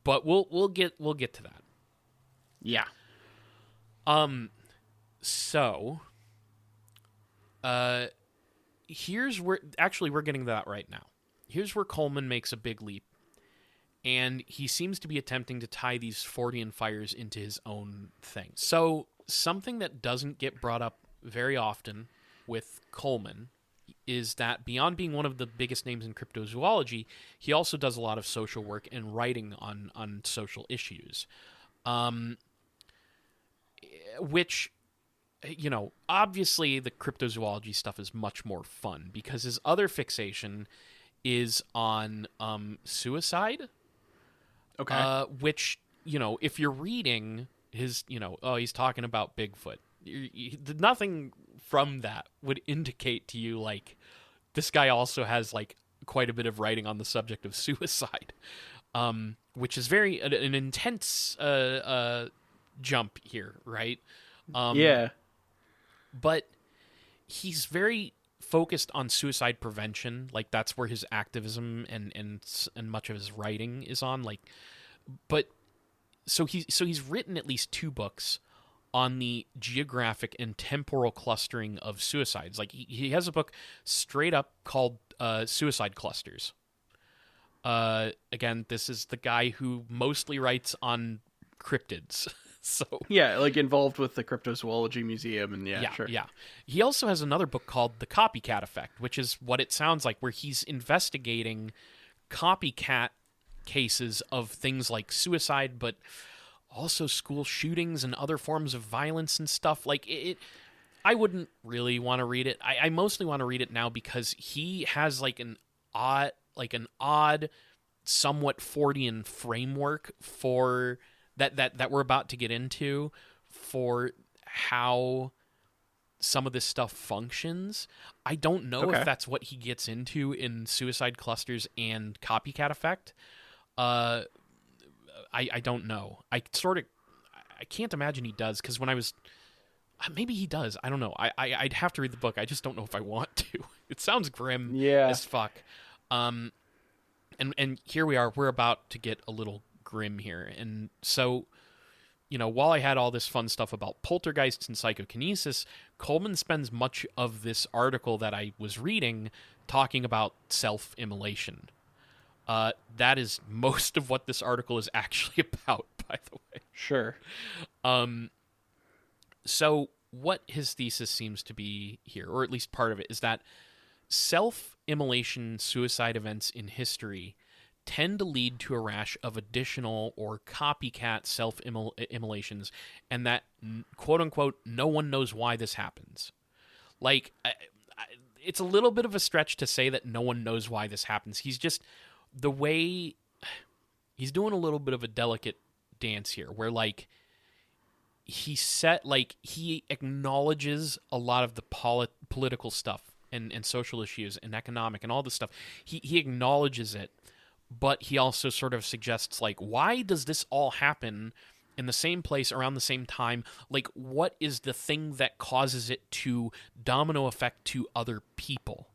But we'll get to that. Yeah. So, here's where actually we're getting to that right now. Here's where Coleman makes a big leap, and he seems to be attempting to tie these Fortean fires into his own thing. So, something that doesn't get brought up very often with Coleman is that beyond being one of the biggest names in cryptozoology, he also does a lot of social work and writing on social issues. Which, obviously the cryptozoology stuff is much more fun because his other fixation is on suicide. Okay. Which, if you're reading his, he's talking about Bigfoot. Nothing from that would indicate to you, like, this guy also has, like, quite a bit of writing on the subject of suicide, which is an intense jump here, right? Yeah. But he's very focused on suicide prevention. Like, that's where his activism and much of his writing is on. Like, but so he's written at least 2 books on the geographic and temporal clustering of suicides. Like, he has a book straight up called Suicide Clusters. Again, this is the guy who mostly writes on cryptids. So yeah, like involved with the Cryptozoology Museum, and sure. Yeah. He also has another book called The Copycat Effect, which is what it sounds like, where he's investigating copycat cases of things like suicide, but also school shootings and other forms of violence and stuff. Like, I wouldn't really want to read it. I mostly want to read it now because he has like an odd, somewhat Fordian framework for that we're about to get into for how some of this stuff functions. I don't know if that's what he gets into in Suicide Clusters and Copycat Effect. I don't know. I can't imagine he does, because when I was... Maybe he does. I don't know. I'd have to read the book. I just don't know if I want to. It sounds grim as fuck. And here we are. We're about to get a little grim here. And so, while I had all this fun stuff about poltergeists and psychokinesis, Coleman spends much of this article that I was reading talking about self-immolation. That is most of what this article is actually about, by the way. Sure. So what his thesis seems to be here, or at least part of it, is that self-immolation suicide events in history tend to lead to a rash of additional or copycat self-immolations, and that, quote-unquote, no one knows why this happens. Like, it's a little bit of a stretch to say that no one knows why this happens. He's just... the way... he's doing a little bit of a delicate dance here, where, like... he acknowledges a lot of the political stuff and social issues and economic and all this stuff. He acknowledges it, but he also sort of suggests, like, why does this all happen in the same place around the same time? Like, what is the thing that causes it to domino effect to other people?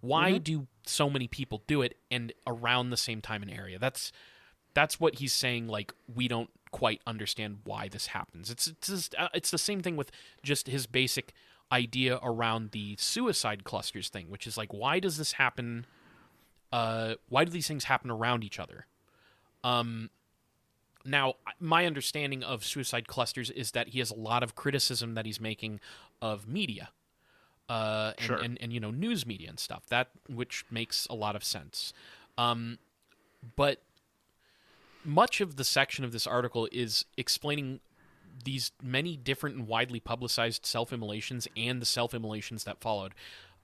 Why do so many people do it and around the same time and area? That's what he's saying, like, we don't quite understand why this happens. It's the same thing with just his basic idea around the suicide clusters thing, which is like, why does this happen? Why do these things happen around each other? Now, my understanding of suicide clusters is that he has a lot of criticism that he's making of media, and news media and stuff, which makes a lot of sense. But much of the section of this article is explaining these many different and widely publicized self-immolations and the self-immolations that followed.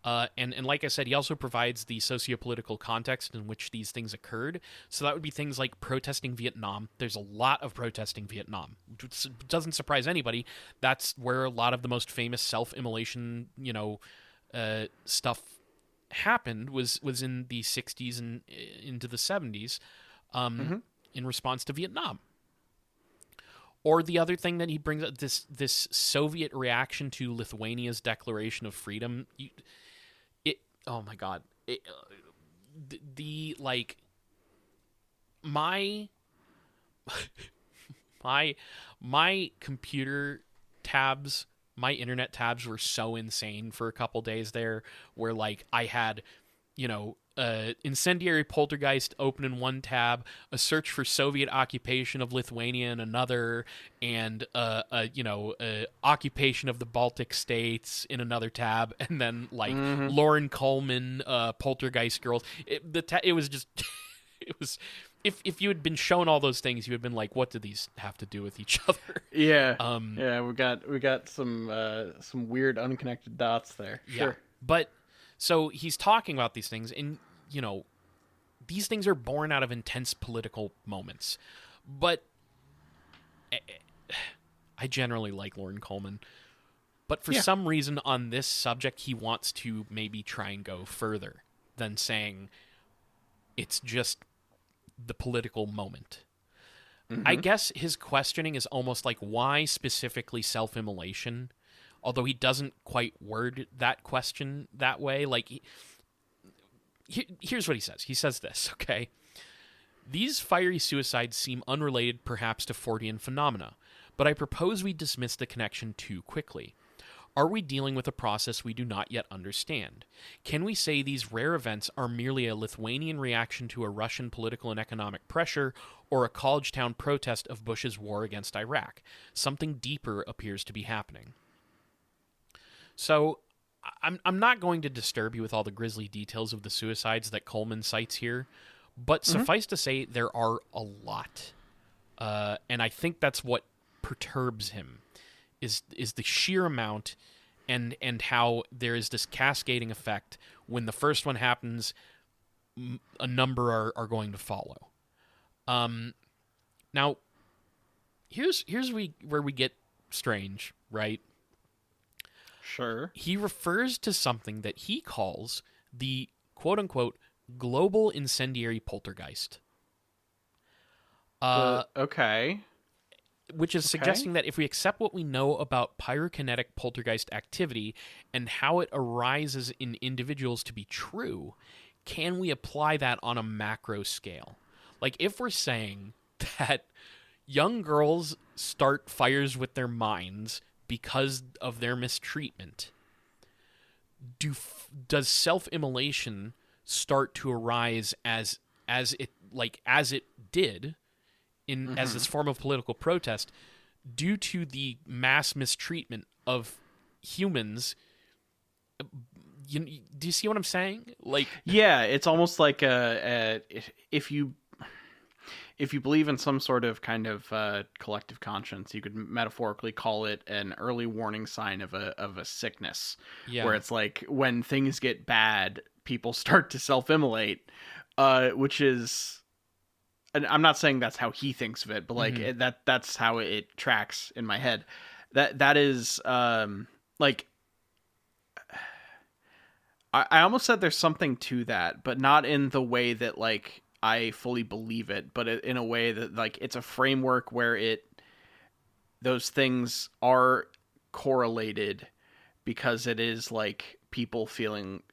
And like I said, he also provides the socio-political context in which these things occurred. So that would be things like protesting Vietnam. There's a lot of protesting Vietnam. It doesn't surprise anybody. That's where a lot of the most famous self-immolation, stuff happened, was in the 60s and into the 70s. In response to Vietnam. Or the other thing that he brings up, this Soviet reaction to Lithuania's declaration of freedom. Oh my God. My computer tabs, my internet tabs were so insane for a couple days there, where like I had, Incendiary Poltergeist open in one tab, a search for Soviet occupation of Lithuania in another, and occupation of the Baltic states in another tab, and then like Lauren Coleman, Poltergeist girls. It was just it was. If you had been shown all those things, you had been like, what do these have to do with each other? Yeah. We got some weird unconnected dots there. Sure. Yeah. But so he's talking about these things, and these things are born out of intense political moments. But I generally like Lauren Coleman. But for some reason on this subject, he wants to maybe try and go further than saying it's just the political moment. I guess his questioning is almost like, why specifically self-immolation? Although he doesn't quite word that question that way. Like, here's what he says. He says this, okay? These fiery suicides seem unrelated perhaps to Fortean phenomena, but I propose we dismiss the connection too quickly. Are we dealing with a process we do not yet understand? Can we say these rare events are merely a Lithuanian reaction to a Russian political and economic pressure, or a college town protest of Bush's war against Iraq? Something deeper appears to be happening. So, I'm not going to disturb you with all the grisly details of the suicides that Coleman cites here, but suffice to say, there are a lot. And I think that's what perturbs him, is the sheer amount and how there is this cascading effect. When the first one happens, a number are going to follow. Now, here's where we get strange, right? Sure. He refers to something that he calls the quote-unquote global incendiary poltergeist. Okay. Which is suggesting that if we accept what we know about pyrokinetic poltergeist activity and how it arises in individuals to be true, can we apply that on a macro scale? Like, if we're saying that young girls start fires with their minds because of their mistreatment, does self-immolation start to arise as it did in as this form of political protest due to the mass mistreatment of humans? Do you see what I'm saying? Like, yeah, it's almost like if you believe in some sort of kind of collective conscience, you could metaphorically call it an early warning sign of a sickness, where it's like when things get bad, people start to self-immolate, which is, and I'm not saying that's how he thinks of it, but like that's how it tracks in my head. That is like, I almost said there's something to that, but not in the way that like I fully believe it, but in a way that like it's a framework where those things are correlated because it is like people feeling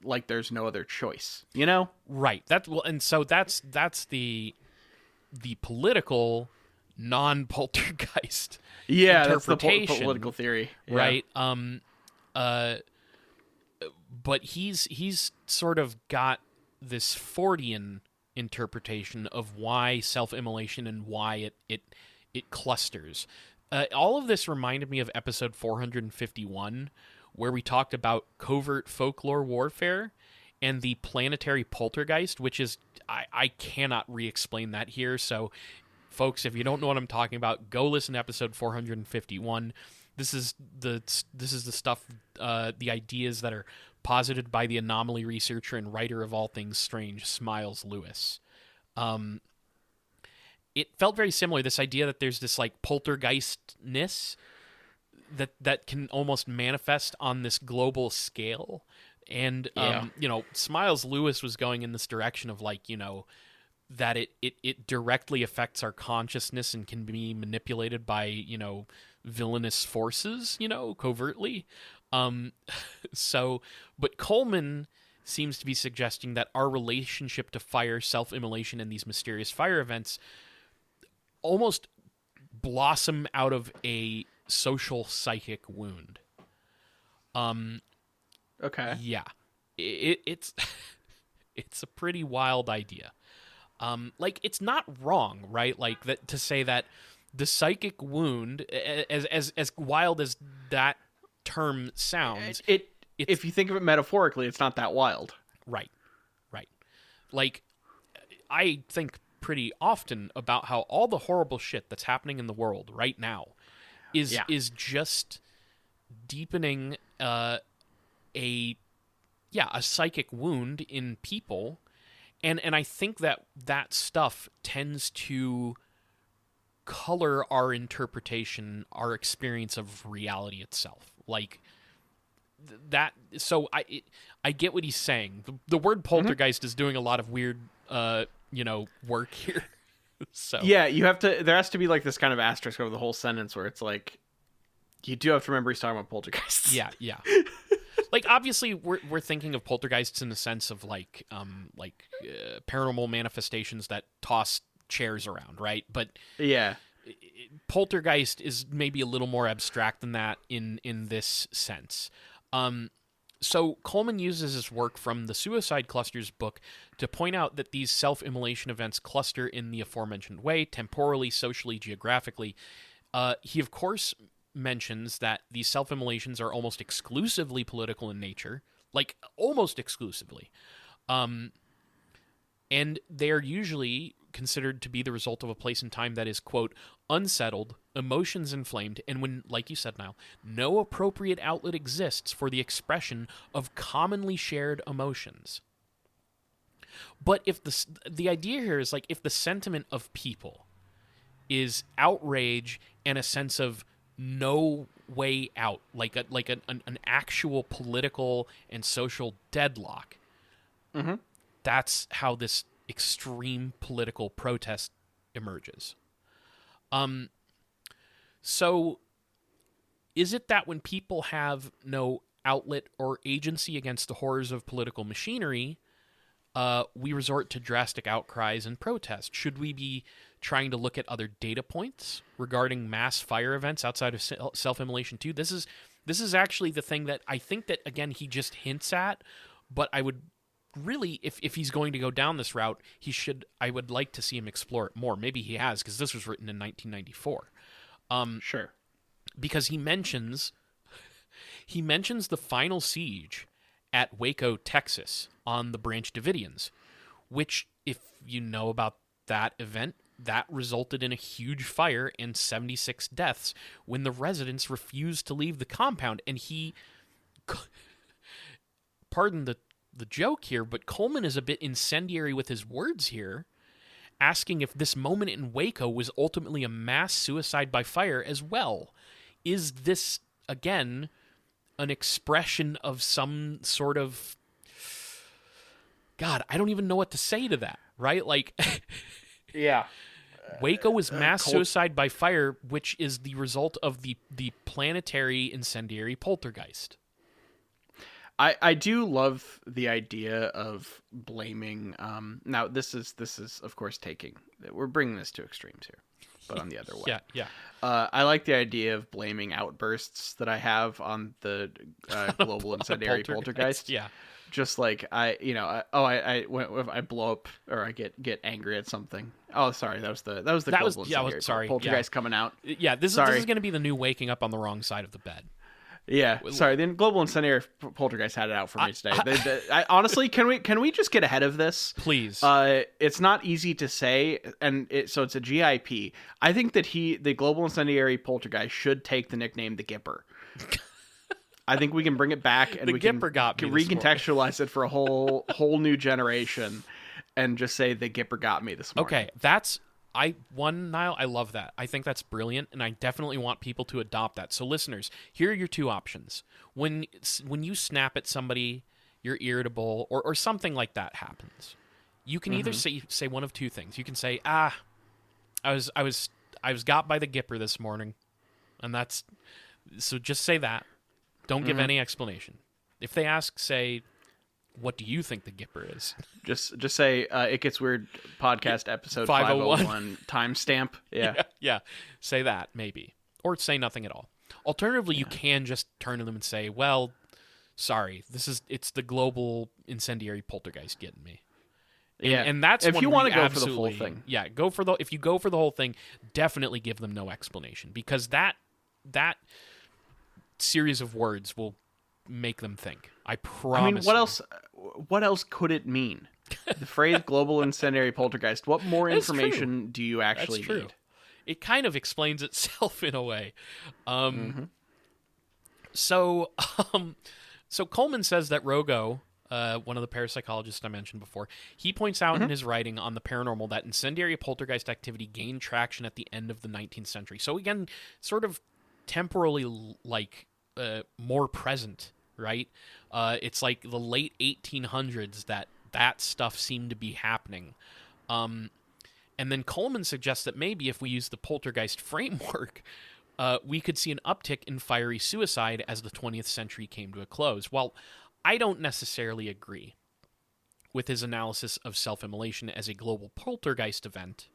like there's no other choice, you know? Right. And so that's the political non-poltergeist interpretation. That's the political theory, yeah. Right? But he's sort of got this Fordian interpretation of why self-immolation and why it clusters. All of this reminded me of episode 451, where we talked about covert folklore warfare and the planetary poltergeist, which is, I cannot re-explain that here. So, folks, if you don't know what I'm talking about, go listen to episode 451. This is the stuff, the ideas that are posited by the anomaly researcher and writer of all things strange, Smiles Lewis. It felt very similar, this idea that there's this like poltergeistness that can almost manifest on this global scale. And Smiles Lewis was going in this direction of like, that it directly affects our consciousness and can be manipulated by, villainous forces, covertly. But Coleman seems to be suggesting that our relationship to fire, self-immolation, and these mysterious fire events almost blossom out of a social psychic wound. Okay. Yeah. It's it's a pretty wild idea. Like, it's not wrong, right? Like, that to say that the psychic wound, as wild as that term sounds, if you think of it metaphorically, it's not that wild. Right. Like, I think pretty often about how all the horrible shit that's happening in the world right now is just deepening a psychic wound in people, and I think that stuff tends to color our interpretation, our experience of reality itself. Like that. So I get what he's saying. The word poltergeist is doing a lot of weird work here. So yeah, there has to be like this kind of asterisk over the whole sentence where it's like, you do have to remember he's talking about poltergeists. Yeah. Like, obviously, we're thinking of poltergeists in the sense of like paranormal manifestations that toss chairs around, right? But yeah, poltergeist is maybe a little more abstract than that in this sense. So Coleman uses his work from the Suicide Clusters book to point out that these self-immolation events cluster in the aforementioned way, temporally, socially, geographically. He, of course, mentions that these self-immolations are almost exclusively political in nature, like almost exclusively. And they are usually considered to be the result of a place and time that is, quote, unsettled, emotions inflamed, and when, like you said, Niall, no appropriate outlet exists for the expression of commonly shared emotions. But if the idea here is like, if the sentiment of people is outrage and a sense of no way out, like an actual political and social deadlock, that's how this extreme political protest emerges. So is it that when people have no outlet or agency against the horrors of political machinery, we resort to drastic outcries and protest? Should we be trying to look at other data points regarding mass fire events outside of self-immolation too? This is actually the thing that I think that, again, he just hints at, but I would really, if he's going to go down this route, I would like to see him explore it more. Maybe he has, because this was written in 1994. Sure. Because he mentions the final siege at Waco, Texas, on the Branch Davidians, which, if you know about that event, that resulted in a huge fire and 76 deaths when the residents refused to leave the compound. And he, pardon the joke here, but Coleman is a bit incendiary with his words here, asking if this moment in Waco was ultimately a mass suicide by fire as well. Is this, again, an expression of some sort of... God, I don't even know what to say to that, right? Like... Yeah. Waco was mass suicide by fire, which is the result of the planetary incendiary poltergeist. I do love the idea of blaming. Now this is of course we're bringing this to extremes here, but on the other way. Yeah. I like the idea of blaming outbursts that I have on the global incendiary poltergeist. Yeah. Just like I blow up or I get angry at something. Oh, sorry, that was the global incendiary poltergeist coming out. Yeah, this is going to be the new waking up on the wrong side of the bed. Yeah, sorry. The global incendiary poltergeist had it out for me today. Honestly, can we just get ahead of this, please? It's not easy to say, and so it's a GIP. I think that the global incendiary poltergeist should take the nickname the GI-er. I think we can bring it back, and we can recontextualize it for a whole new generation, and just say the GI-er got me this morning. Okay, Niall, I love that. I think that's brilliant, and I definitely want people to adopt that. So, listeners, here are your two options. When you snap at somebody, you're irritable, or something like that happens, you can either say one of two things. You can say, I was got by the GI-er this morning, and that's so. Just say that. Don't give any explanation. If they ask, say, what do you think the GI-er is? Just say It Gets Weird podcast episode 501 timestamp. Yeah. Say that, maybe. Or say nothing at all. Alternatively, you can just turn to them and say, well, sorry, it's the global incendiary poltergeist getting me. And that's if you want to go for the full thing. Yeah, if you go for the whole thing, definitely give them no explanation, because that series of words will make them think. I promise. I mean, what else could it mean? The phrase global incendiary poltergeist. What more information do you actually need? It kind of explains itself in a way. So Coleman says that Rogo, one of the parapsychologists I mentioned before, he points out in his writing on the paranormal that incendiary poltergeist activity gained traction at the end of the 19th century. So again, sort of temporally more present, right? It's like the late 1800s that stuff seemed to be happening. And then Coleman suggests that maybe if we use the poltergeist framework, we could see an uptick in fiery suicide as the 20th century came to a close. Well, I don't necessarily agree with his analysis of self-immolation as a global poltergeist event.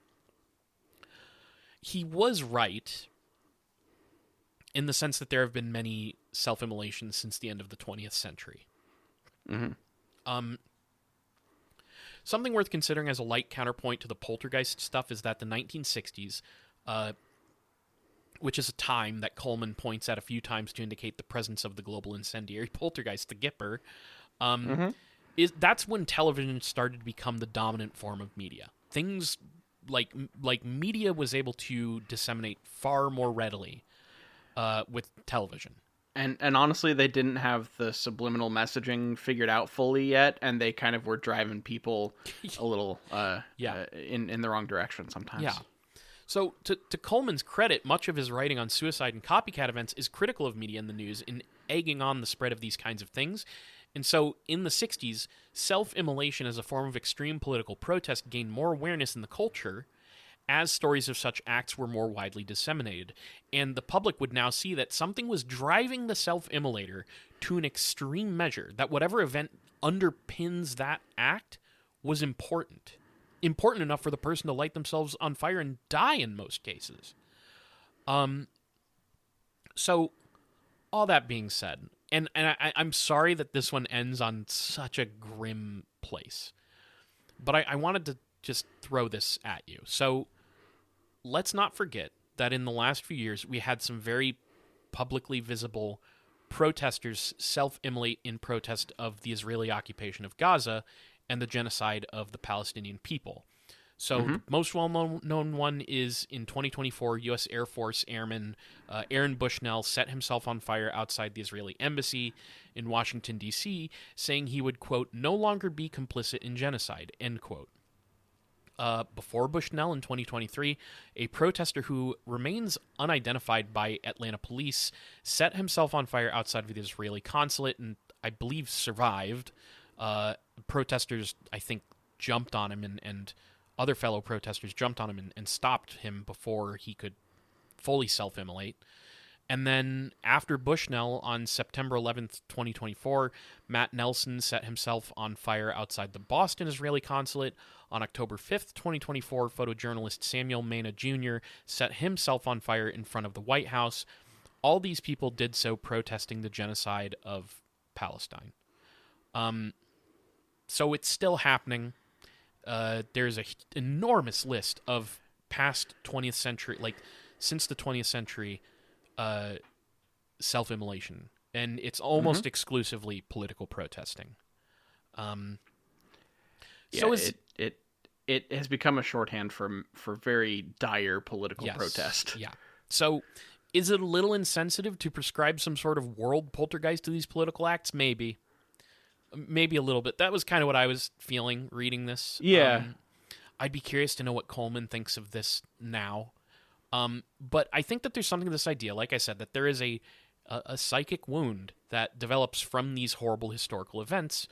He was right in the sense that there have been many self-immolations since the end of the 20th century. Something worth considering as a light counterpoint to the poltergeist stuff is that the 1960s, which is a time that Coleman points at a few times to indicate the presence of the global incendiary poltergeist, the GI-er, that's when television started to become the dominant form of media. Things like media was able to disseminate far more readily with television. And honestly, they didn't have the subliminal messaging figured out fully yet, and they kind of were driving people a little in the wrong direction sometimes. Yeah. So to Coleman's credit, much of his writing on suicide and copycat events is critical of media and the news in egging on the spread of these kinds of things. And so in the 60s, self-immolation as a form of extreme political protest gained more awareness in the culture as stories of such acts were more widely disseminated. And the public would now see that something was driving the self-immolator to an extreme measure, that whatever event underpins that act was important. Important enough for the person to light themselves on fire and die in most cases. So, all that being said, and I'm sorry that this one ends on such a grim place, but I wanted to just throw this at you. So, let's not forget that in the last few years, we had some very publicly visible protesters self-immolate in protest of the Israeli occupation of Gaza and the genocide of the Palestinian people. So the most well-known one is in 2024, U.S. Air Force Airman Aaron Bushnell set himself on fire outside the Israeli embassy in Washington, D.C., saying he would, quote, no longer be complicit in genocide, end quote. Before Bushnell in 2023, a protester who remains unidentified by Atlanta police set himself on fire outside of the Israeli consulate and I believe survived. Protesters, I think, jumped on him and other fellow protesters jumped on him and stopped him before he could fully self-immolate. And then after Bushnell, on September 11th, 2024, Matt Nelson set himself on fire outside the Boston Israeli consulate. On October 5th, 2024, photojournalist Samuel Mena Jr. set himself on fire in front of the White House. All these people did so protesting the genocide of Palestine. So it's still happening. There's an enormous list of past 20th century, like since the 20th century, self-immolation, and it's almost exclusively political protesting. So it has become a shorthand for very dire political protest. Yeah. So is it a little insensitive to prescribe some sort of world poltergeist to these political acts? Maybe a little bit. That was kind of what I was feeling reading this. Yeah. I'd be curious to know what Coleman thinks of this now. But I think that there's something to this idea, like I said, that there is a psychic wound that develops from these horrible historical events.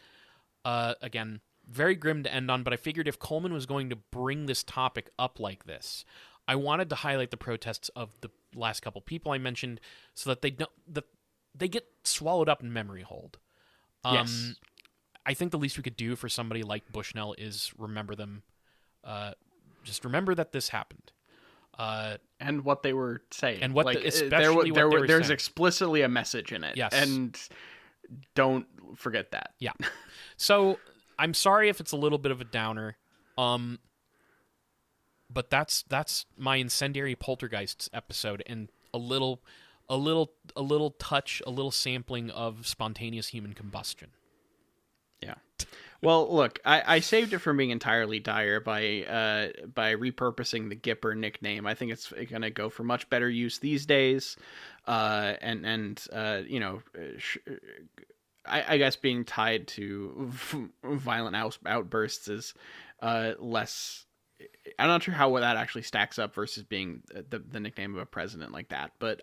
Again, very grim to end on, but I figured if Coleman was going to bring this topic up like this, I wanted to highlight the protests of the last couple people I mentioned so that they get swallowed up in memory hold. Yes. I think the least we could do for somebody like Bushnell is remember them. Just remember that this happened. And what they were saying, and what there's explicitly a message in it. Yes, and don't forget that. Yeah. So I'm sorry if it's a little bit of a downer, but that's my Incendiary Poltergeists episode, and a little touch, a little sampling of spontaneous human combustion. Yeah. Well, look, I saved it from being entirely dire by repurposing the GIP-er nickname. I think it's going to go for much better use these days, and I guess being tied to violent outbursts is less. I'm not sure how that actually stacks up versus being the nickname of a president like that, but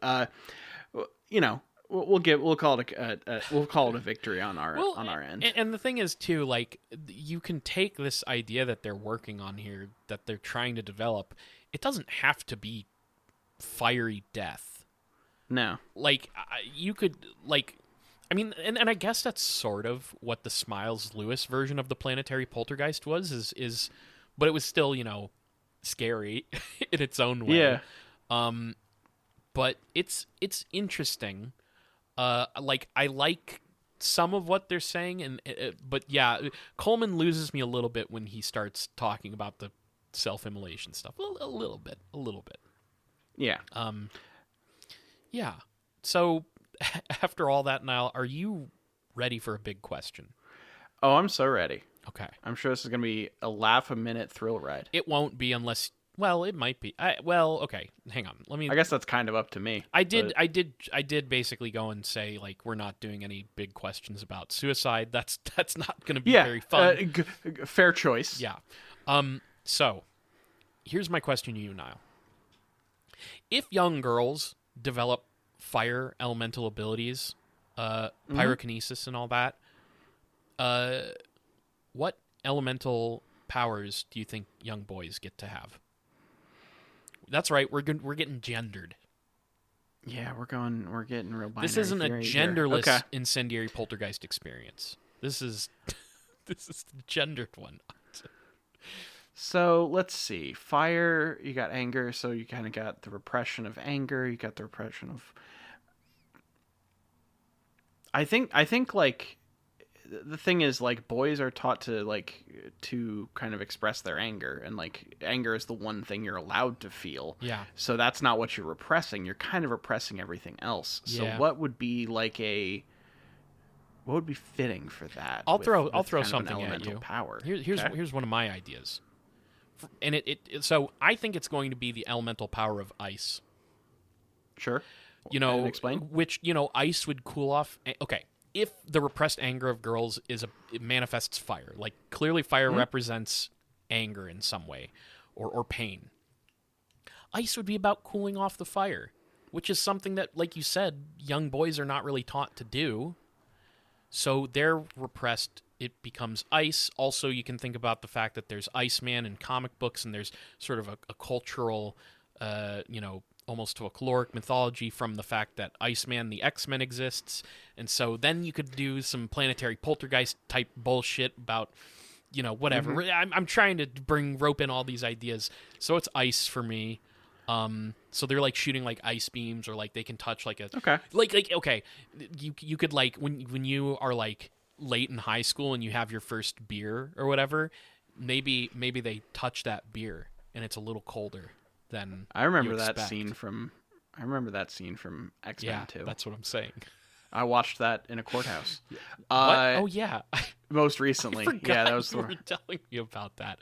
We'll call it a victory on our end. And the thing is too, like, you can take this idea that they're working on here, that they're trying to develop. It doesn't have to be fiery death. No, like you could and I guess that's sort of what the Smiles Lewis version of the planetary poltergeist was. Is but it was still scary in its own way. Yeah. But it's interesting. I like some of what they're saying, but yeah, Coleman loses me a little bit when he starts talking about the self-immolation stuff. A little bit. Yeah. Yeah. So after all that, Niall, are you ready for a big question? Oh, I'm so ready. Okay. I'm sure this is going to be a laugh-a-minute thrill ride. It won't be unless Well, it might be. Okay. Hang on. Let me. I guess that's kind of up to me. I did basically go and say like we're not doing any big questions about suicide. That's not going to be very fun. Fair choice. Yeah. So, here's my question to you, Niall. If young girls develop fire elemental abilities, pyrokinesis and all that, what elemental powers do you think young boys get to have? That's right. We're getting gendered. Yeah, we're getting real binary. This isn't a genderless Okay. incendiary poltergeist experience. This is the gendered one. So let's see. Fire, you got anger, so you kind of got the repression of anger. You got the repression of. I think like the thing is like boys are taught to kind of express their anger, and like anger is the one thing you're allowed to feel. Yeah. So that's not what you're repressing. You're kind of repressing everything else. So what would be what would be fitting for that? I'll throw kind of something an at you. Power. Here's one of my ideas. And so I think it's going to be the elemental power of ice. Sure. And explain. Which, ice would cool off. Okay. If the repressed anger of girls it manifests fire, like clearly fire represents anger in some way or pain. Ice would be about cooling off the fire, which is something that, like you said, young boys are not really taught to do. So they're repressed. It becomes ice. Also, you can think about the fact that there's Iceman in comic books, and there's sort of a cultural, almost folkloric mythology from the fact that Iceman, the X-Men, exists. And so then you could do some planetary poltergeist type bullshit about, whatever. I'm trying to rope in all these ideas. So it's ice for me. So they're like shooting like ice beams, or like they can touch like a okay. You could like when you are like late in high school and you have your first beer or whatever, maybe they touch that beer and it's a little colder than I remember you that expect. scene from X-Men 2. That's what I'm saying. I watched that in a courthouse. What? Oh yeah, most recently. Yeah, that was you were telling me about that.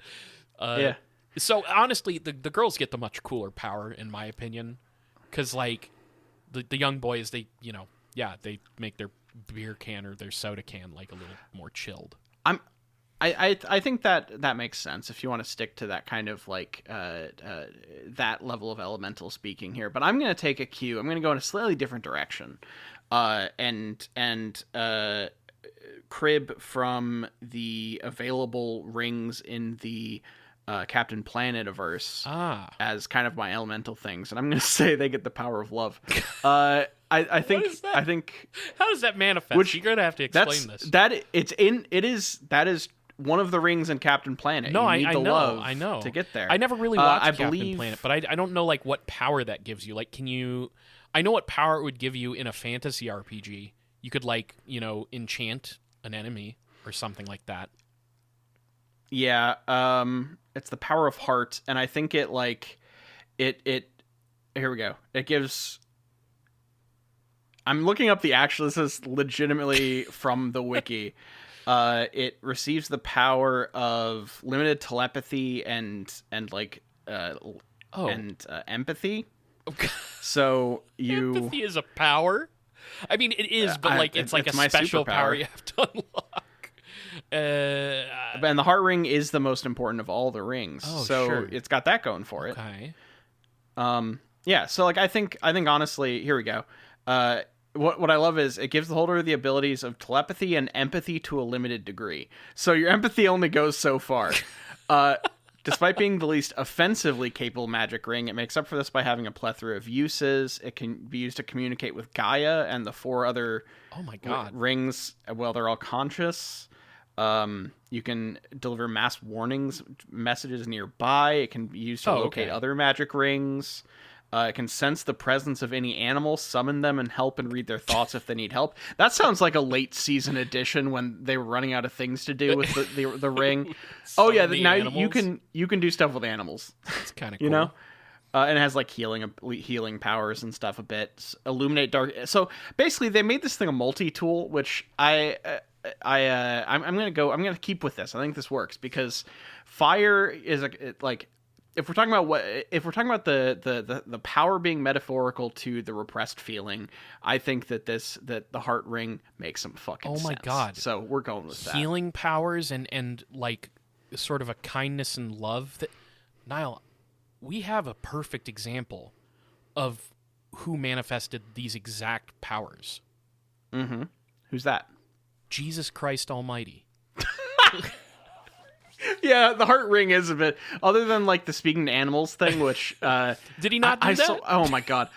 Yeah. So honestly, the girls get the much cooler power, in my opinion, because like the young boys, they they make their beer can or their soda can like a little more chilled. I think that makes sense if you want to stick to that kind of like that level of elemental speaking here. But I'm going to take a cue. I'm going to go in a slightly different direction, and crib from the available rings in the Captain Planet-averse as kind of my elemental things, and I'm going to say they get the power of love. I think I think how does that manifest? You're going to have to explain this. That is one of the rings in Captain Planet. No, you need I know to get there. I never really watched Captain Planet, but I don't know like what power that gives you. Like, I know what power it would give you in a fantasy RPG. You could like enchant an enemy or something like that. Yeah, it's the power of heart, and I think it here we go. It gives. I'm looking up the actual. This is legitimately from the wiki. It receives the power of limited telepathy and empathy. So empathy is a power. I mean, it is, but it's like a special power you have to unlock. And the heart ring is the most important of all the rings. Oh, so sure. It's got that going for it. Okay. Yeah. So like I think honestly, here we go. What I love is it gives the holder the abilities of telepathy and empathy to a limited degree. So your empathy only goes so far. Despite being the least offensively capable magic ring, it makes up for this by having a plethora of uses. It can be used to communicate with Gaia and the 4 other rings while they're all conscious. You can deliver mass warnings messages nearby. It can be used to locate other magic rings. It can sense the presence of any animal, summon them, and help and read their thoughts if they need help. That sounds like a late season edition when they were running out of things to do with the ring. Oh yeah, now animals? you can do stuff with animals. It's kind of cool. And it has like healing powers and stuff a bit. Illuminate dark. So basically, they made this thing a multi-tool, which I'm gonna keep with this. I think this works because fire is if we're talking about the power being metaphorical to the repressed feeling, I think that the heart ring makes some fucking sense. Oh my God. So we're going with that. Healing powers and like sort of a kindness and love that, Niall, we have a perfect example of who manifested these exact powers. Mm-hmm. Who's that? Jesus Christ Almighty. Yeah, the heart ring is a bit, other than like the speaking to animals thing, which did he not do that? Oh my God,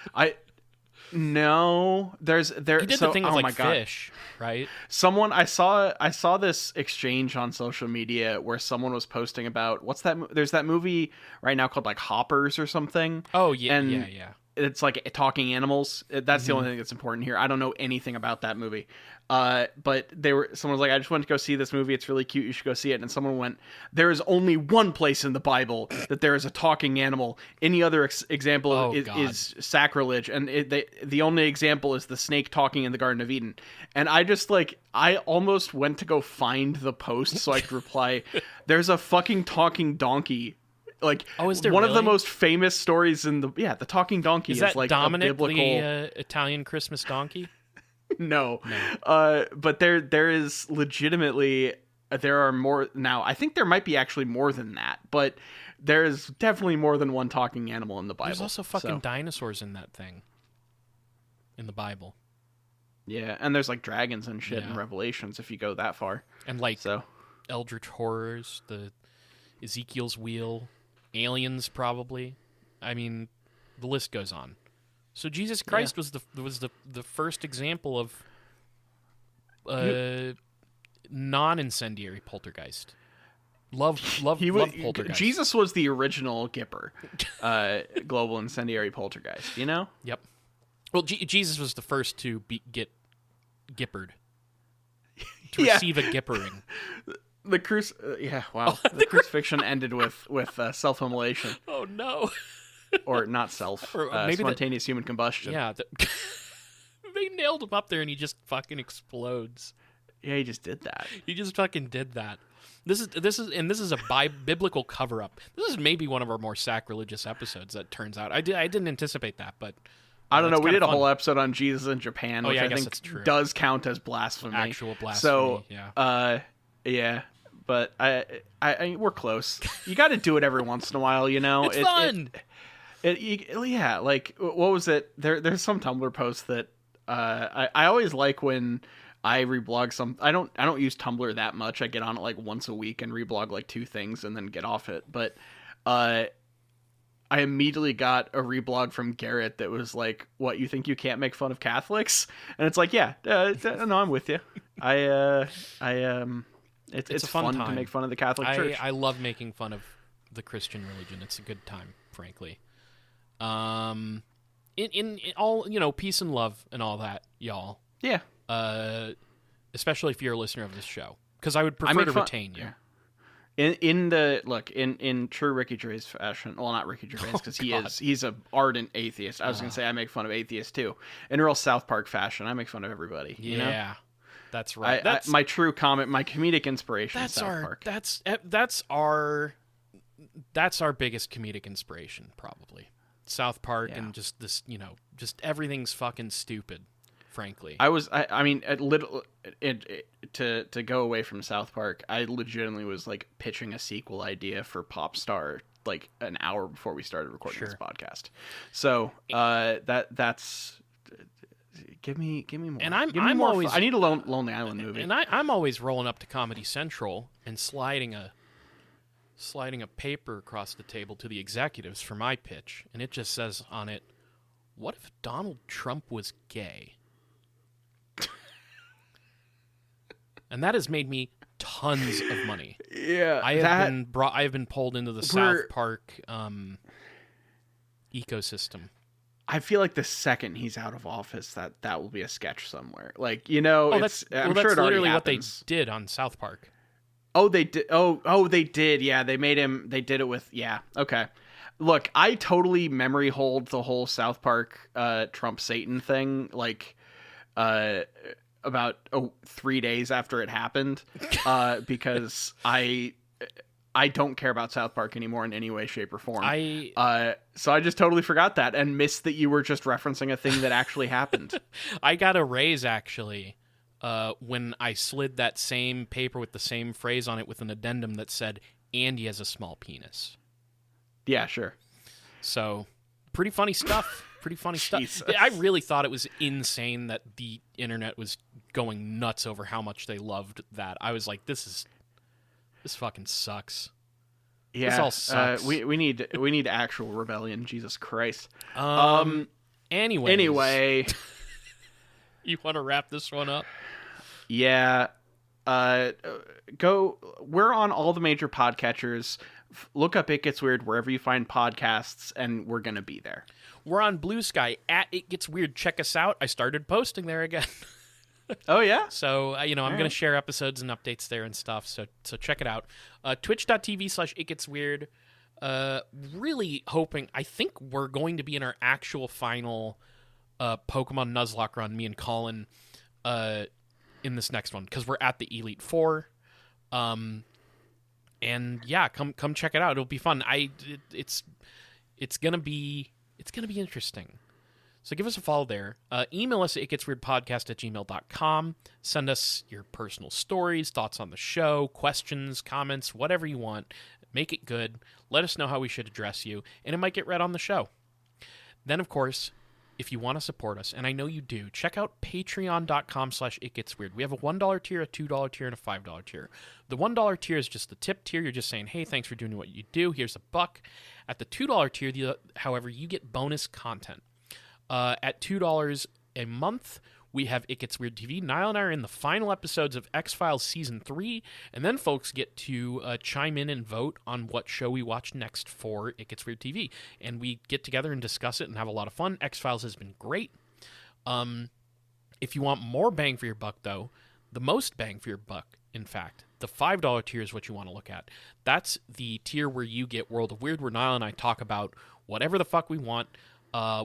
no. There. He did the thing with like fish, right? I saw this exchange on social media where someone was posting about what's that? There's that movie right now called like Hoppers or something. Oh yeah, and yeah. It's like talking animals. That's the only thing that's important here. I don't know anything about that movie. But someone was like, I just went to go see this movie. It's really cute. You should go see it. And someone went, there is only one place in the Bible that there is a talking animal. Any other example is sacrilege. And the only example is the snake talking in the Garden of Eden. And I almost went to go find the post so I could reply, there's a fucking talking donkey. Like, is there one really? of the most famous stories in the talking donkey is that like Dominic, a biblical the Italian Christmas donkey? No. But there is legitimately, there are more now. I think there might be actually more than that, but there is definitely more than one talking animal in the Bible. There's also fucking dinosaurs in that thing in the Bible. Yeah, and there's like dragons and shit in Revelations if you go that far. And like eldritch horrors, the Ezekiel's wheel, aliens probably. I mean, the list goes on. So Jesus Christ was the first example of non-incendiary poltergeist. Love poltergeist. Jesus was the original GIP-er, global incendiary poltergeist. You know? Yep. Well, Jesus was the first to get GIP-ered, to receive a GIP-ering. The the crucifixion ended with self-immolation. Oh no. Or not self, or maybe spontaneous human combustion. Yeah, they nailed him up there, and he just fucking explodes. Yeah, he just did that. He just fucking did that. This is a biblical cover up. This is maybe one of our more sacrilegious episodes. That turns out I didn't anticipate that, but I don't know. We did a whole episode on Jesus in Japan, which I think that's true. Does count as blasphemy. Actual blasphemy. So yeah. But I we're close. You got to do it every once in a while, you know. It's fun. Like what was it? There's some Tumblr post that I always like when I reblog some. I don't use Tumblr that much. I get on it like once a week and reblog like 2 things and then get off it. But I immediately got a reblog from Garrett that was like, "What, you think you can't make fun of Catholics?" And it's like, no, I'm with you. It's fun to make fun of the Catholic Church. I love making fun of the Christian religion. It's a good time, frankly. In all, peace and love and all that, y'all. Yeah. Especially if you're a listener of this show, because I would prefer to retain you. In true Ricky Gervais fashion. Well, not Ricky Gervais, because he's an ardent atheist. I was gonna say I make fun of atheists too. In real South Park fashion, I make fun of everybody. You know? That's right. That's my true comment, my comedic inspiration. That's South Park. That's our biggest comedic inspiration, probably. South Park and just this, just everything's fucking stupid, frankly. To go away from South Park, I legitimately was like pitching a sequel idea for Pop Star like an hour before we started recording this podcast. So that's give me more. And I'm always I need a Lonely Island movie. And I'm always rolling up to Comedy Central and sliding a paper across the table to the executives for my pitch, and it just says on it, "What if Donald Trump was gay?" And that has made me tons of money. Yeah, I have been pulled into the South Park ecosystem. I feel like the second he's out of office, that will be a sketch somewhere. Like, I'm that's sure it literally what they happens. did on South Park. Oh, they did. Oh, they did. Yeah, they did it with. Yeah. Okay. Look, I totally memory hold the whole South Park Trump Satan thing. Like, about 3 days after it happened, because I I don't care about South Park anymore in any way, shape, or form. So I just totally forgot that and missed that you were just referencing a thing that actually happened. I got a raise, actually, when I slid that same paper with the same phrase on it with an addendum that said, Andy has a small penis. Yeah, sure. So, pretty funny stuff. Pretty funny stuff. Jesus. I really thought it was insane that the internet was going nuts over how much they loved that. I was like, this fucking sucks. Yeah, this all sucks. We need actual rebellion. Jesus Christ. Anyway, you want to wrap this one up? Yeah. We're on all the major podcatchers. Look up It Gets Weird wherever you find podcasts, and we're gonna be there. We're on Blue Sky at It Gets Weird. Check us out. I started posting there again. Oh, yeah? So, I'm going to share episodes and updates there and stuff, so check it out. Twitch.tv/itgetsweird. Really hoping, I think we're going to be in our actual final Pokemon Nuzlocke run, me and Colin, in this next one, because we're at the Elite Four. And yeah, come check it out. It'll be fun. It's gonna be interesting. So give us a follow there. Email us at itgetsweirdpodcast@gmail.com. Send us your personal stories, thoughts on the show, questions, comments, whatever you want. Make it good. Let us know how we should address you, and it might get read on the show. Then, of course, if you want to support us, and I know you do, check out patreon.com/itgetsweird. We have a $1 tier, a $2 tier, and a $5 tier. The $1 tier is just the tip tier. You're just saying, hey, thanks for doing what you do. Here's $1. At the $2 tier, however, you get bonus content. At $2 a month, we have It Gets Weird TV. Niall and I are in the final episodes of X-Files Season 3, and then folks get to chime in and vote on what show we watch next for It Gets Weird TV. And we get together and discuss it and have a lot of fun. X-Files has been great. If you want more bang for your buck, though, the most bang for your buck, in fact, the $5 tier is what you want to look at. That's the tier where you get World of Weird, where Niall and I talk about whatever the fuck we want.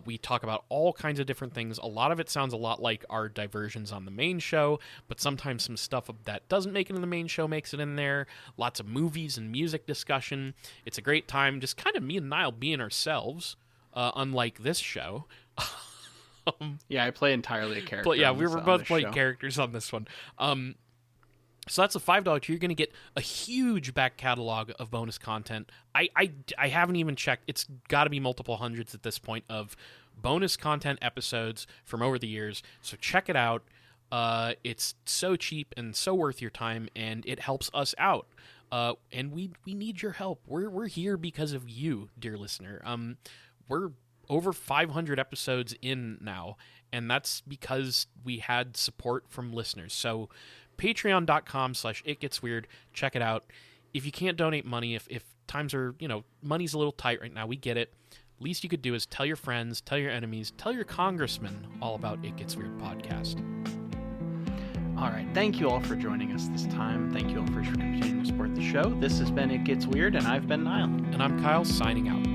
We talk about all kinds of different things. A lot of it sounds a lot like our diversions on the main show, but sometimes some stuff that doesn't make it in the main show makes it in there. Lots of movies and music discussion. It's a great time, just kind of me and Niall being ourselves, unlike this show. Yeah, I play entirely a character. Yeah, we were both playing characters on this one. So that's a $5 tier. You're going to get a huge back catalog of bonus content. I haven't even checked. It's got to be multiple hundreds at this point of bonus content episodes from over the years. So check it out. It's so cheap and so worth your time, and it helps us out. And we need your help. We're here because of you, dear listener. We're over 500 episodes in now, and that's because we had support from listeners. So patreon.com/itgetsweird. Check it out. If you can't donate money, if times are, money's a little tight right now, we get it. Least you could do is tell your friends, tell your enemies, tell your congressman all about It Gets Weird podcast. All right. Thank you all for joining us this time. Thank you all for continuing to support the show. This has been It Gets Weird, and I've been Niall. And I'm Kyle, signing out.